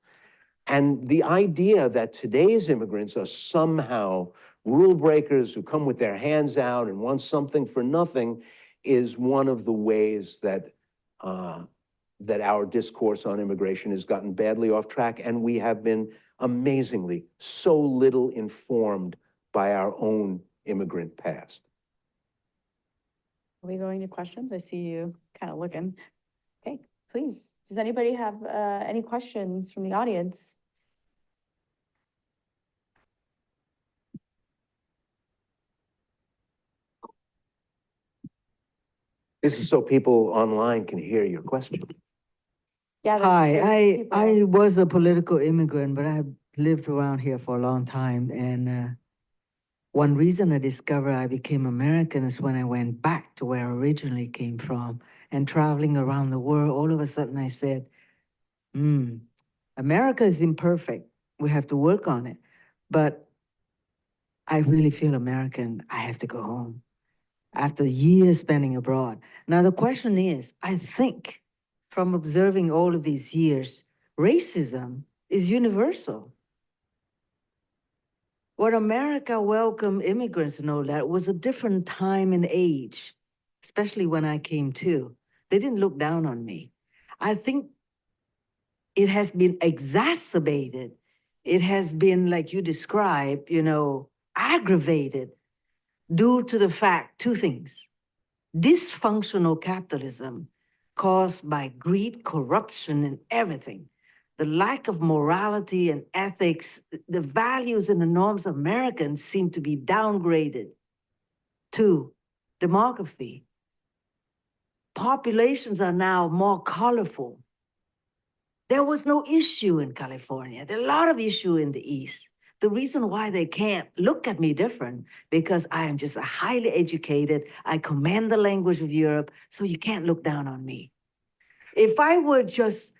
And the idea that today's immigrants are somehow rule breakers who come with their hands out and want something for nothing is one of the ways that that our discourse on immigration has gotten badly off track, and we have been amazingly so little informed by our own immigrant past. Are we going to questions? I see you kind of looking. Okay, please. Does anybody have any questions from the audience? This is so people online can hear your question. Yeah, Hi, there's people. I was a political immigrant, but I've lived around here for a long time. And one reason I discovered I became American is when I went back to where I originally came from and traveling around the world. All of a sudden I said, America is imperfect. We have to work on it. But I really feel American. I have to go home after years spending abroad. Now, the question is, I think from observing all of these years, racism is universal. When America welcomed immigrants and all that was a different time and age, especially when I came too. They didn't look down on me. I think it has been exacerbated. It has been, like you described, aggravated due to the fact, two things. Dysfunctional capitalism caused by greed, corruption, and everything. The lack of morality and ethics, the values and the norms of Americans seem to be downgraded. Two, demography. Populations are now more colorful. There was no issue in California. There are a lot of issue in the East. The reason why they can't look at me different, because I am just a highly educated, I command the language of Europe, so you can't look down on me. If I were just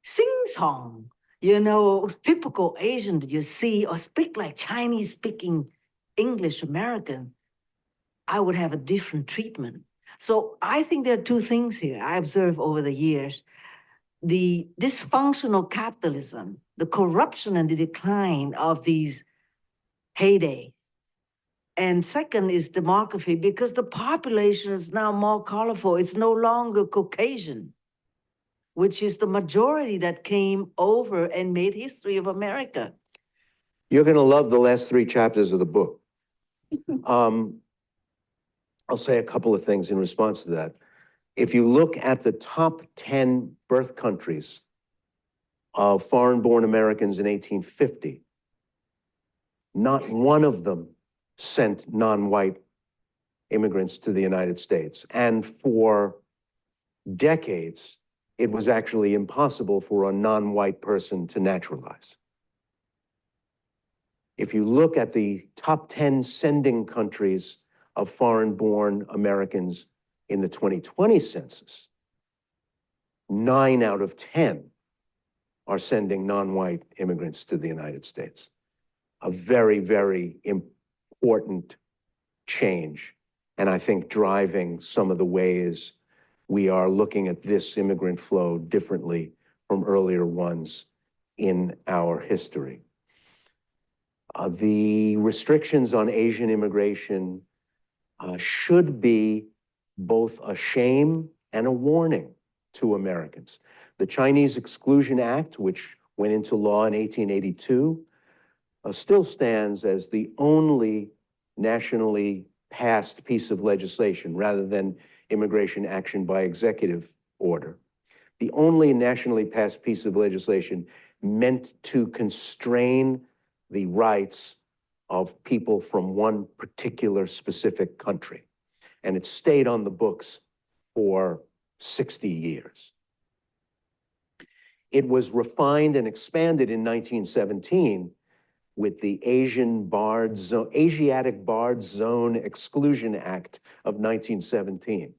sing-song, typical Asian that you see, or speak like Chinese-speaking English American, I would have a different treatment. So I think there are two things here I observe over the years. The dysfunctional capitalism, the corruption and the decline of these heydays. And second is demography, because the population is now more colorful. It's no longer Caucasian, which is the majority that came over and made history of America. You're going to love the last 3 chapters of the book. I'll say a couple of things in response to that. If you look at the top 10 birth countries of foreign-born Americans in 1850, not one of them sent non-white immigrants to the United States. And for decades, it was actually impossible for a non-white person to naturalize. If you look at the top 10 sending countries of foreign-born Americans in the 2020 census, 9 out of 10 are sending non-white immigrants to the United States. A very, very important change, and I think driving some of the ways we are looking at this immigrant flow differently from earlier ones in our history. The restrictions on Asian immigration should be both a shame and a warning to Americans. The Chinese Exclusion Act, which went into law in 1882, still stands as the only nationally passed piece of legislation, rather than immigration action by executive order. The only nationally passed piece of legislation meant to constrain the rights of people from one particular specific country. And it stayed on the books for 60 years. It was refined and expanded in 1917 with the Asiatic Barred Zone Exclusion Act of 1917,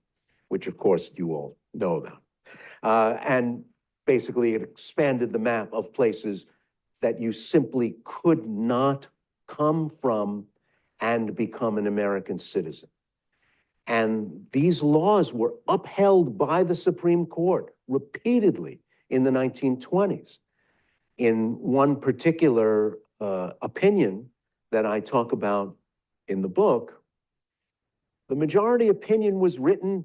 which of course you all know about. And basically it expanded the map of places that you simply could not come from and become an American citizen. And these laws were upheld by the Supreme Court repeatedly in the 1920s. In one particular opinion that I talk about in the book, the majority opinion was written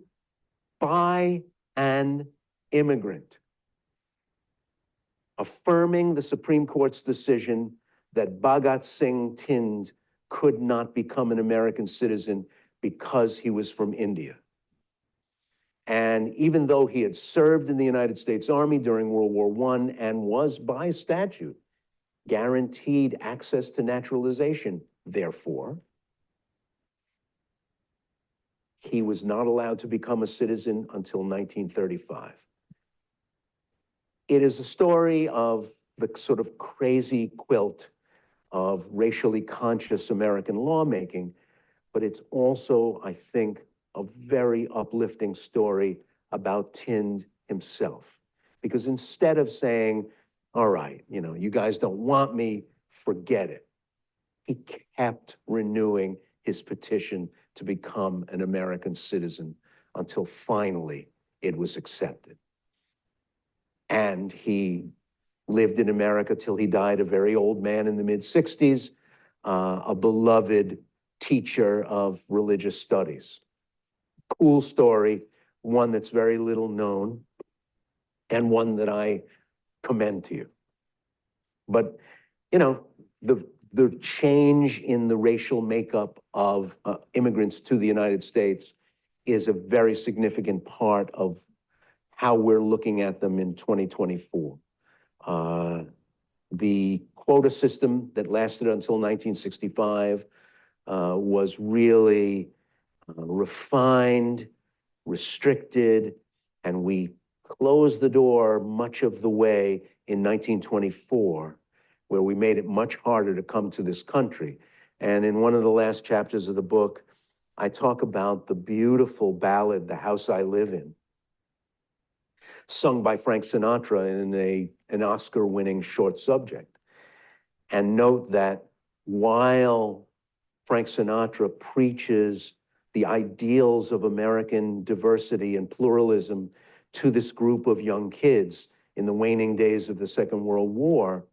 by an immigrant, affirming the Supreme Court's decision that Bhagat Singh Thind could not become an American citizen because he was from India. And even though he had served in the United States Army during World War I and was by statute guaranteed access to naturalization, therefore, he was not allowed to become a citizen until 1935. It is a story of the sort of crazy quilt of racially conscious American lawmaking, but it's also, I think, a very uplifting story about Thind himself. Because instead of saying, all right, you guys don't want me, forget it, he kept renewing his petition to become an American citizen until finally it was accepted. And he lived in America till he died, a very old man in the mid-60s, a beloved teacher of religious studies. Cool story, one that's very little known, and one that I commend to you. But, the change in the racial makeup of immigrants to the United States is a very significant part of how we're looking at them in 2024. The quota system that lasted until 1965 was really refined, restricted, and we closed the door much of the way in 1924, where we made it much harder to come to this country. And in one of the last chapters of the book, I talk about the beautiful ballad, The House I Live In, sung by Frank Sinatra in an Oscar-winning short subject. And note that while Frank Sinatra preaches the ideals of American diversity and pluralism to this group of young kids in the waning days of the Second World War,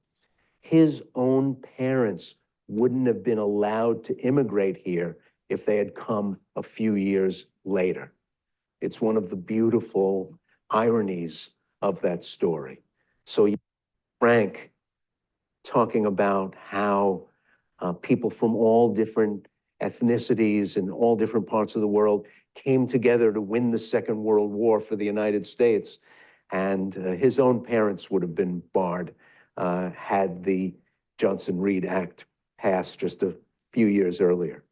his own parents wouldn't have been allowed to immigrate here if they had come a few years later. It's one of the beautiful ironies of that story. So Frank talking about how people from all different ethnicities and all different parts of the world came together to win the Second World War for the United States. And his own parents would have been barred had the Johnson-Reed Act passed just a few years earlier.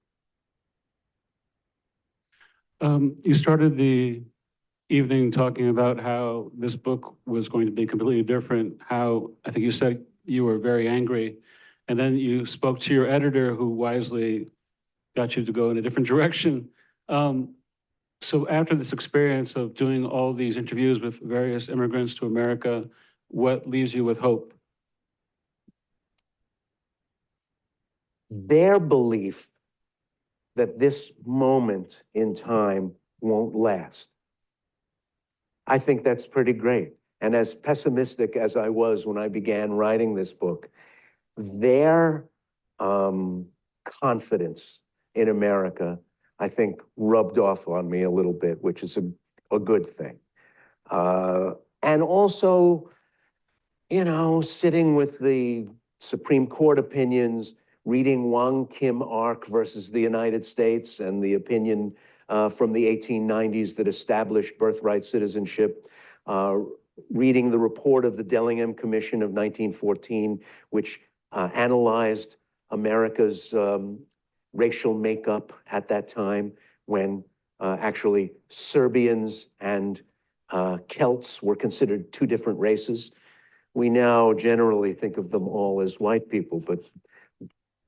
You started the evening talking about how this book was going to be completely different, how I think you said you were very angry, and then you spoke to your editor who wisely got you to go in a different direction. So after this experience of doing all these interviews with various immigrants to America, what leaves you with hope? Their belief that this moment in time won't last. I think that's pretty great. And as pessimistic as I was when I began writing this book, their confidence in America, I think, rubbed off on me a little bit, which is a good thing. And also, sitting with the Supreme Court opinions, reading Wong Kim Ark versus the United States and the opinion from the 1890s that established birthright citizenship, reading the report of the Dillingham Commission of 1914, which analyzed America's racial makeup at that time when actually Serbians and Celts were considered two different races. we now generally think of them all as white people, but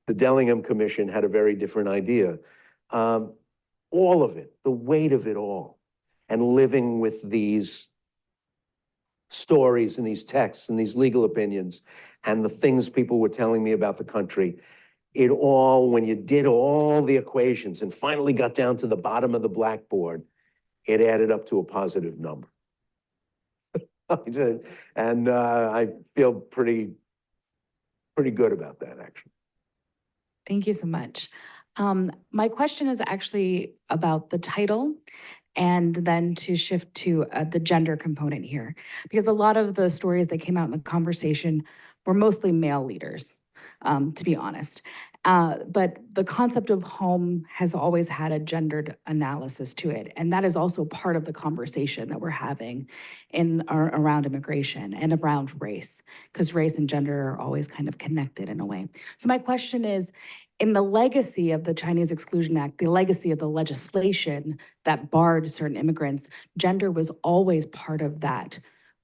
the Dellingham Commission had a very different idea. All of it, the weight of it all, and living with these stories and these texts and these legal opinions and the things people were telling me about the country, it all, when you did all the equations and finally got down to the bottom of the blackboard, it added up to a positive number. And I feel pretty good about that, actually. Thank you so much. My question is actually about the title, and then to shift to the gender component here, because a lot of the stories that came out in the conversation were mostly male leaders, to be honest. But the concept of home has always had a gendered analysis to it, and that is also part of the conversation that we're having around immigration and around race, because race and gender are always kind of connected in a way. So my question is, in the legacy of the Chinese Exclusion Act, the legacy of the legislation that barred certain immigrants, gender was always part of that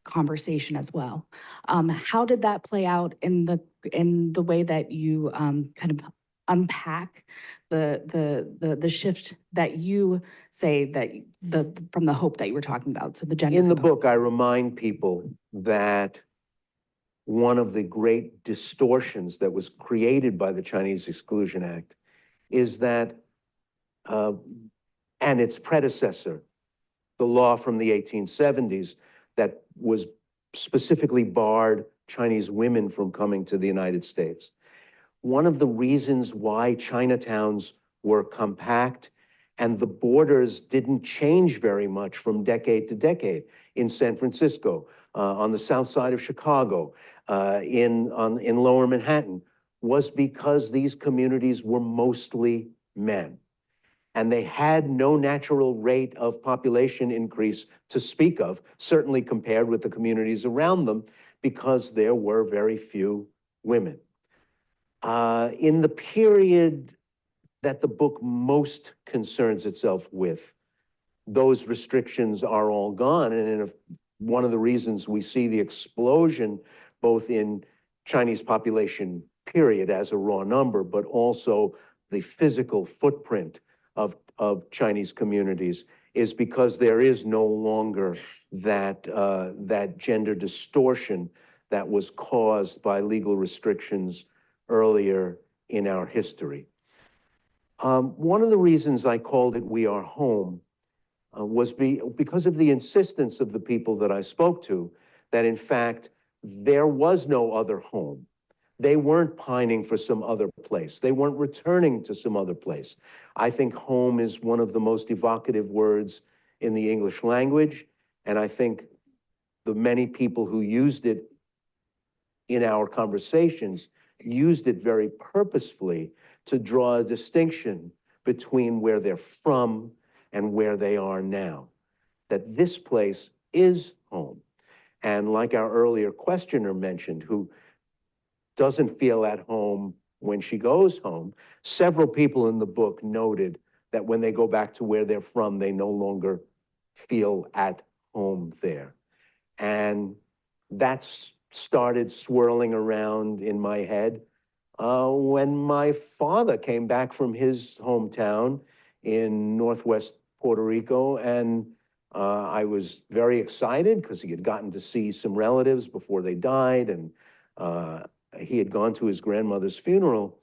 conversation as well. How did that play out in the way that you kind of unpack the shift that you say that from the hope that you were talking about? So the gender In the component. book, I remind people that one of the great distortions that was created by the Chinese Exclusion Act is that, and its predecessor, the law from the 1870s that was specifically barred Chinese women from coming to the United States. One of the reasons why Chinatowns were compact and the borders didn't change very much from decade to decade in San Francisco, on the south side of Chicago, in Lower Manhattan, was because these communities were mostly men. And they had no natural rate of population increase to speak of, certainly compared with the communities around them, because there were very few women. In the period that the book most concerns itself with, those restrictions are all gone. And one of the reasons we see the explosion, both in Chinese population, period, as a raw number, but also the physical footprint of Chinese communities, is because there is no longer that gender distortion that was caused by legal restrictions earlier in our history. One of the reasons I called it We Are Home was because of the insistence of the people that I spoke to, that in fact, there was no other home. They weren't pining for some other place. They weren't returning to some other place. I think home is one of the most evocative words in the English language, and I think the many people who used it in our conversations used it very purposefully to draw a distinction between where they're from and where they are now. That this place is home. And like our earlier questioner mentioned, who doesn't feel at home when she goes home, several people in the book noted that when they go back to where they're from, they no longer feel at home there. And that's started swirling around in my head when my father came back from his hometown in Northwest Puerto Rico, and I was very excited because he had gotten to see some relatives before they died, and he had gone to his grandmother's funeral,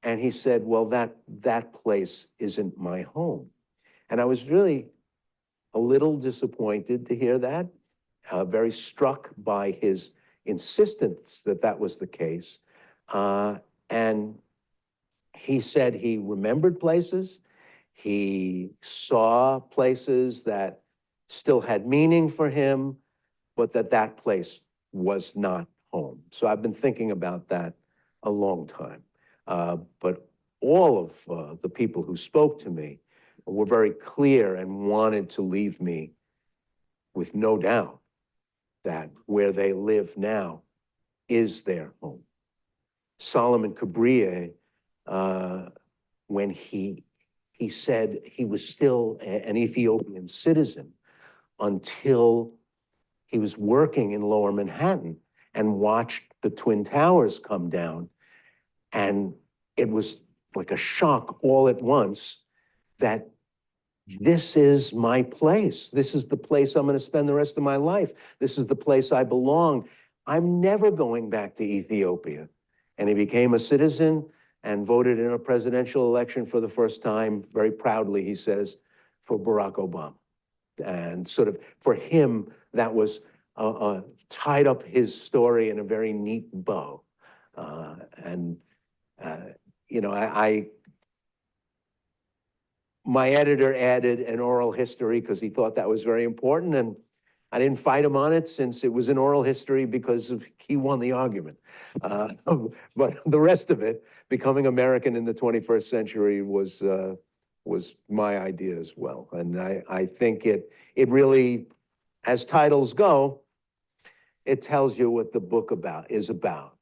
and he said, well, that place isn't my home. And I was really a little disappointed to hear that, very struck by his insistence that that was the case. And he said he remembered places, he saw places that still had meaning for him, but that place was not home. So I've been thinking about that a long time. But all of the people who spoke to me were very clear and wanted to leave me with no doubt that where they live now is their home. Solomon Cabrier, when he said he was still an Ethiopian citizen until he was working in Lower Manhattan, and watched the Twin Towers come down. And it was like a shock all at once that this is my place. This is the place I'm going to spend the rest of my life. This is the place I belong. I'm never going back to Ethiopia. And he became a citizen and voted in a presidential election for the first time, very proudly, he says, for Barack Obama. And sort of, for him, that was tied up his story in a very neat bow. You know, my editor added an oral history because he thought that was very important, and I didn't fight him on it since it was an oral history because he won the argument. But the rest of it, becoming American in the 21st century, was my idea as well. And I think it really, as titles go, it tells you what the book is about.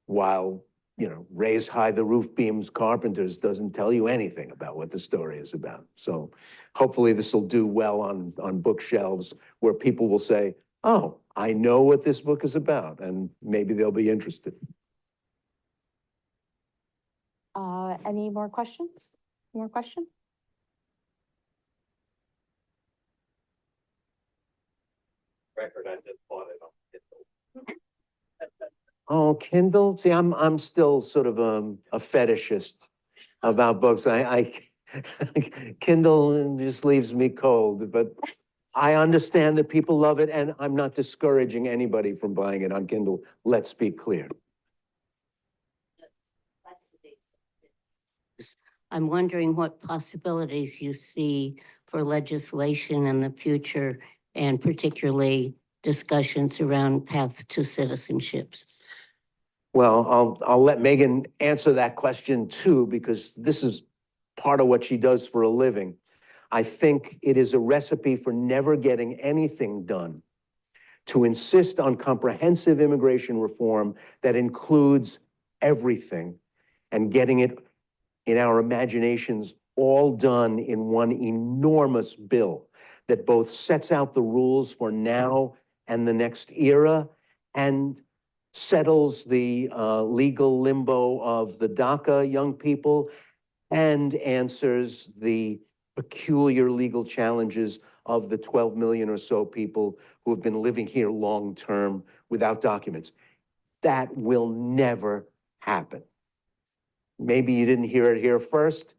While, you know, Raise High the Roof Beams Carpenters doesn't tell you anything about what the story is about. So hopefully this will do well on bookshelves where people will say, oh, I know what this book is about, and maybe they'll be interested. Any more questions? More question? Record, I just bought it on Kindle. Oh, Kindle? See, I'm still sort of a fetishist about books. Kindle just leaves me cold, but I understand that people love it, and I'm not discouraging anybody from buying it on Kindle. Let's be clear. I'm wondering what possibilities you see for legislation in the future, and particularly discussions around path to citizenships. Well, I'll let Maegan answer that question too, because this is part of what she does for a living. I think it is a recipe for never getting anything done to insist on comprehensive immigration reform that includes everything and getting it in our imaginations all done in one enormous bill that both sets out the rules for now and the next era and settles the legal limbo of the DACA young people and answers the peculiar legal challenges of the 12 million or so people who have been living here long-term without documents. That will never happen. Maybe you didn't hear it here first,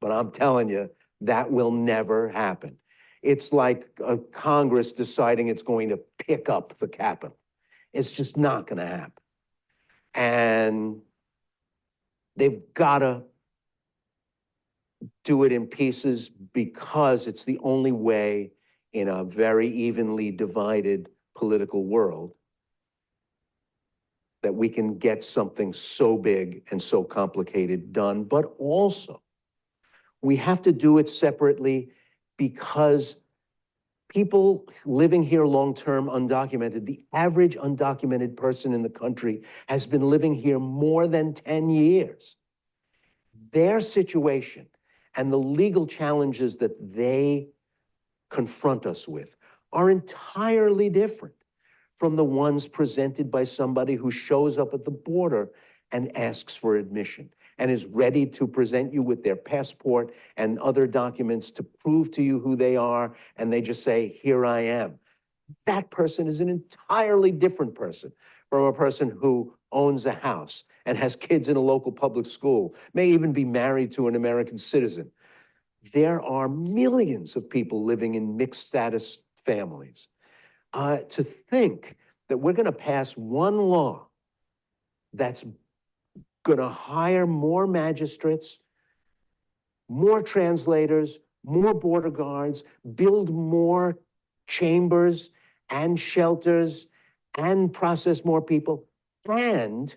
but I'm telling you, that will never happen. It's like a Congress deciding it's going to pick up the Capitol. It's just not going to happen. And they've got to do it in pieces because it's the only way in a very evenly divided political world that we can get something so big and so complicated done. But also, we have to do it separately because people living here long-term undocumented, the average undocumented person in the country has been living here more than 10 years. Their situation and the legal challenges that they confront us with are entirely different from the ones presented by somebody who shows up at the border and asks for admission and is ready to present you with their passport and other documents to prove to you who they are, and they just say, here I am. That person is an entirely different person from a person who owns a house and has kids in a local public school, may even be married to an American citizen. There are millions of people living in mixed status families. To think that we're going to pass one law that's going to hire more magistrates, more translators, more border guards, build more chambers and shelters, and process more people, and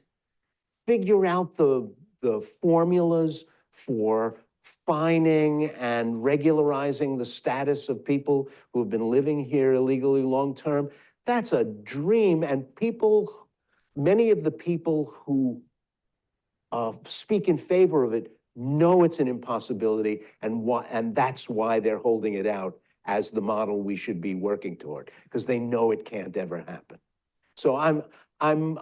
figure out the formulas for fining and regularizing the status of people who have been living here illegally long-term. That's a dream, and people, many of the people who speak in favor of it know it's an impossibility, and that's why they're holding it out as the model we should be working toward, because they know it can't ever happen. So I'm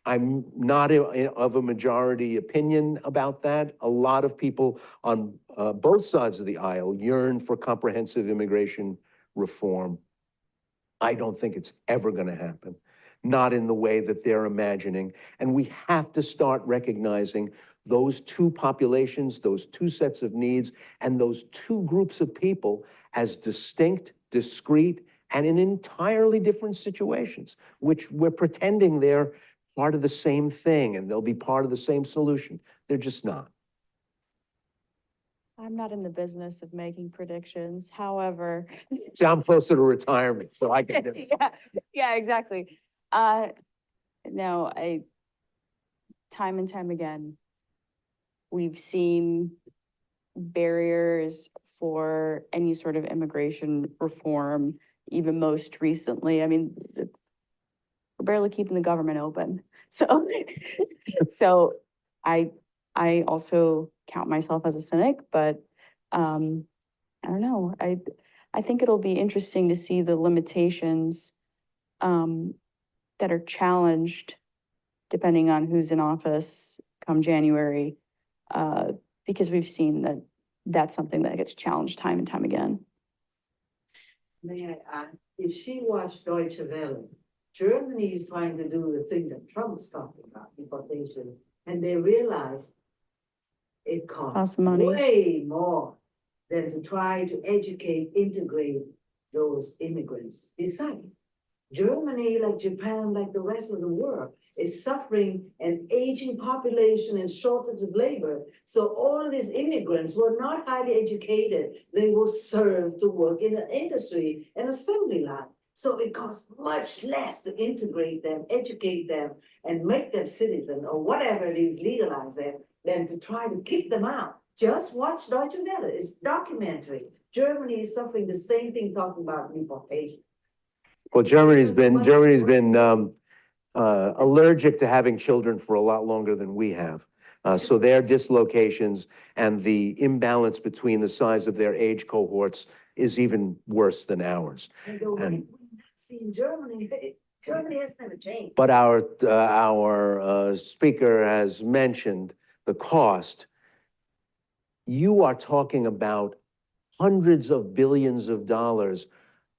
not of a majority opinion about that. A lot of people on both sides of the aisle yearn for comprehensive immigration reform. I don't think it's ever going to happen, not in the way that they're imagining. And we have to start recognizing those two populations, those two sets of needs, and those two groups of people as distinct, discrete, and in entirely different situations, which we're pretending they're part of the same thing and they'll be part of the same solution. They're just not. I'm not in the business of making predictions. However, See, I'm closer to retirement, so I can. yeah, exactly. No, time and time again, we've seen barriers for any sort of immigration reform, even most recently. I mean, we're barely keeping the government open. So, so I also count myself as a cynic, but I don't know. I think it'll be interesting to see the limitations that are challenged depending on who's in office come January, because we've seen that that's something that gets challenged time and time again. May I add, if she watched Deutsche Welle, Germany is trying to do the thing that Trump's talking about, deportation, and they realize it costs Money. way more than to try to educate, integrate those immigrants. Besides, Germany, like Japan, like the rest of the world, is suffering an aging population and shortage of labor. So all these immigrants were not highly educated. They were served to work in an industry and assembly line. So it costs much less to integrate them, educate them, and make them citizens or whatever it is, legalize them, than to try to kick them out. Just watch Deutsche Welle. It's documentary. Germany is suffering the same thing, talking about deportation. Well, Germany's been allergic to having children for a lot longer than we have. So their dislocations and the imbalance between the size of their age cohorts is even worse than ours. And the way And- we've seen Germany, Germany has never changed. But our speaker has mentioned the cost. You are talking about hundreds of billions of dollars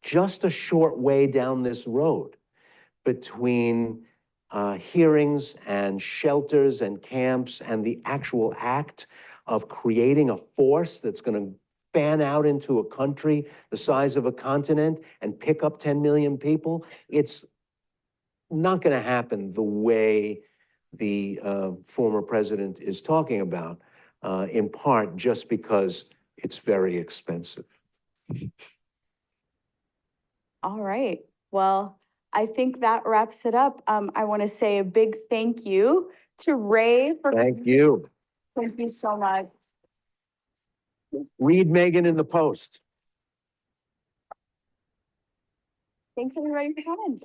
just a short way down this road between hearings and shelters and camps and the actual act of creating a force that's going to fan out into a country the size of a continent and pick up 10 million people. It's not going to happen the way the former president is talking about, in part just because it's very expensive. All right. Well, I think that wraps it up. I want to say a big thank you to Ray for. Thank you. Thank you so much. Read Maegan in the Post. Thanks everybody for coming.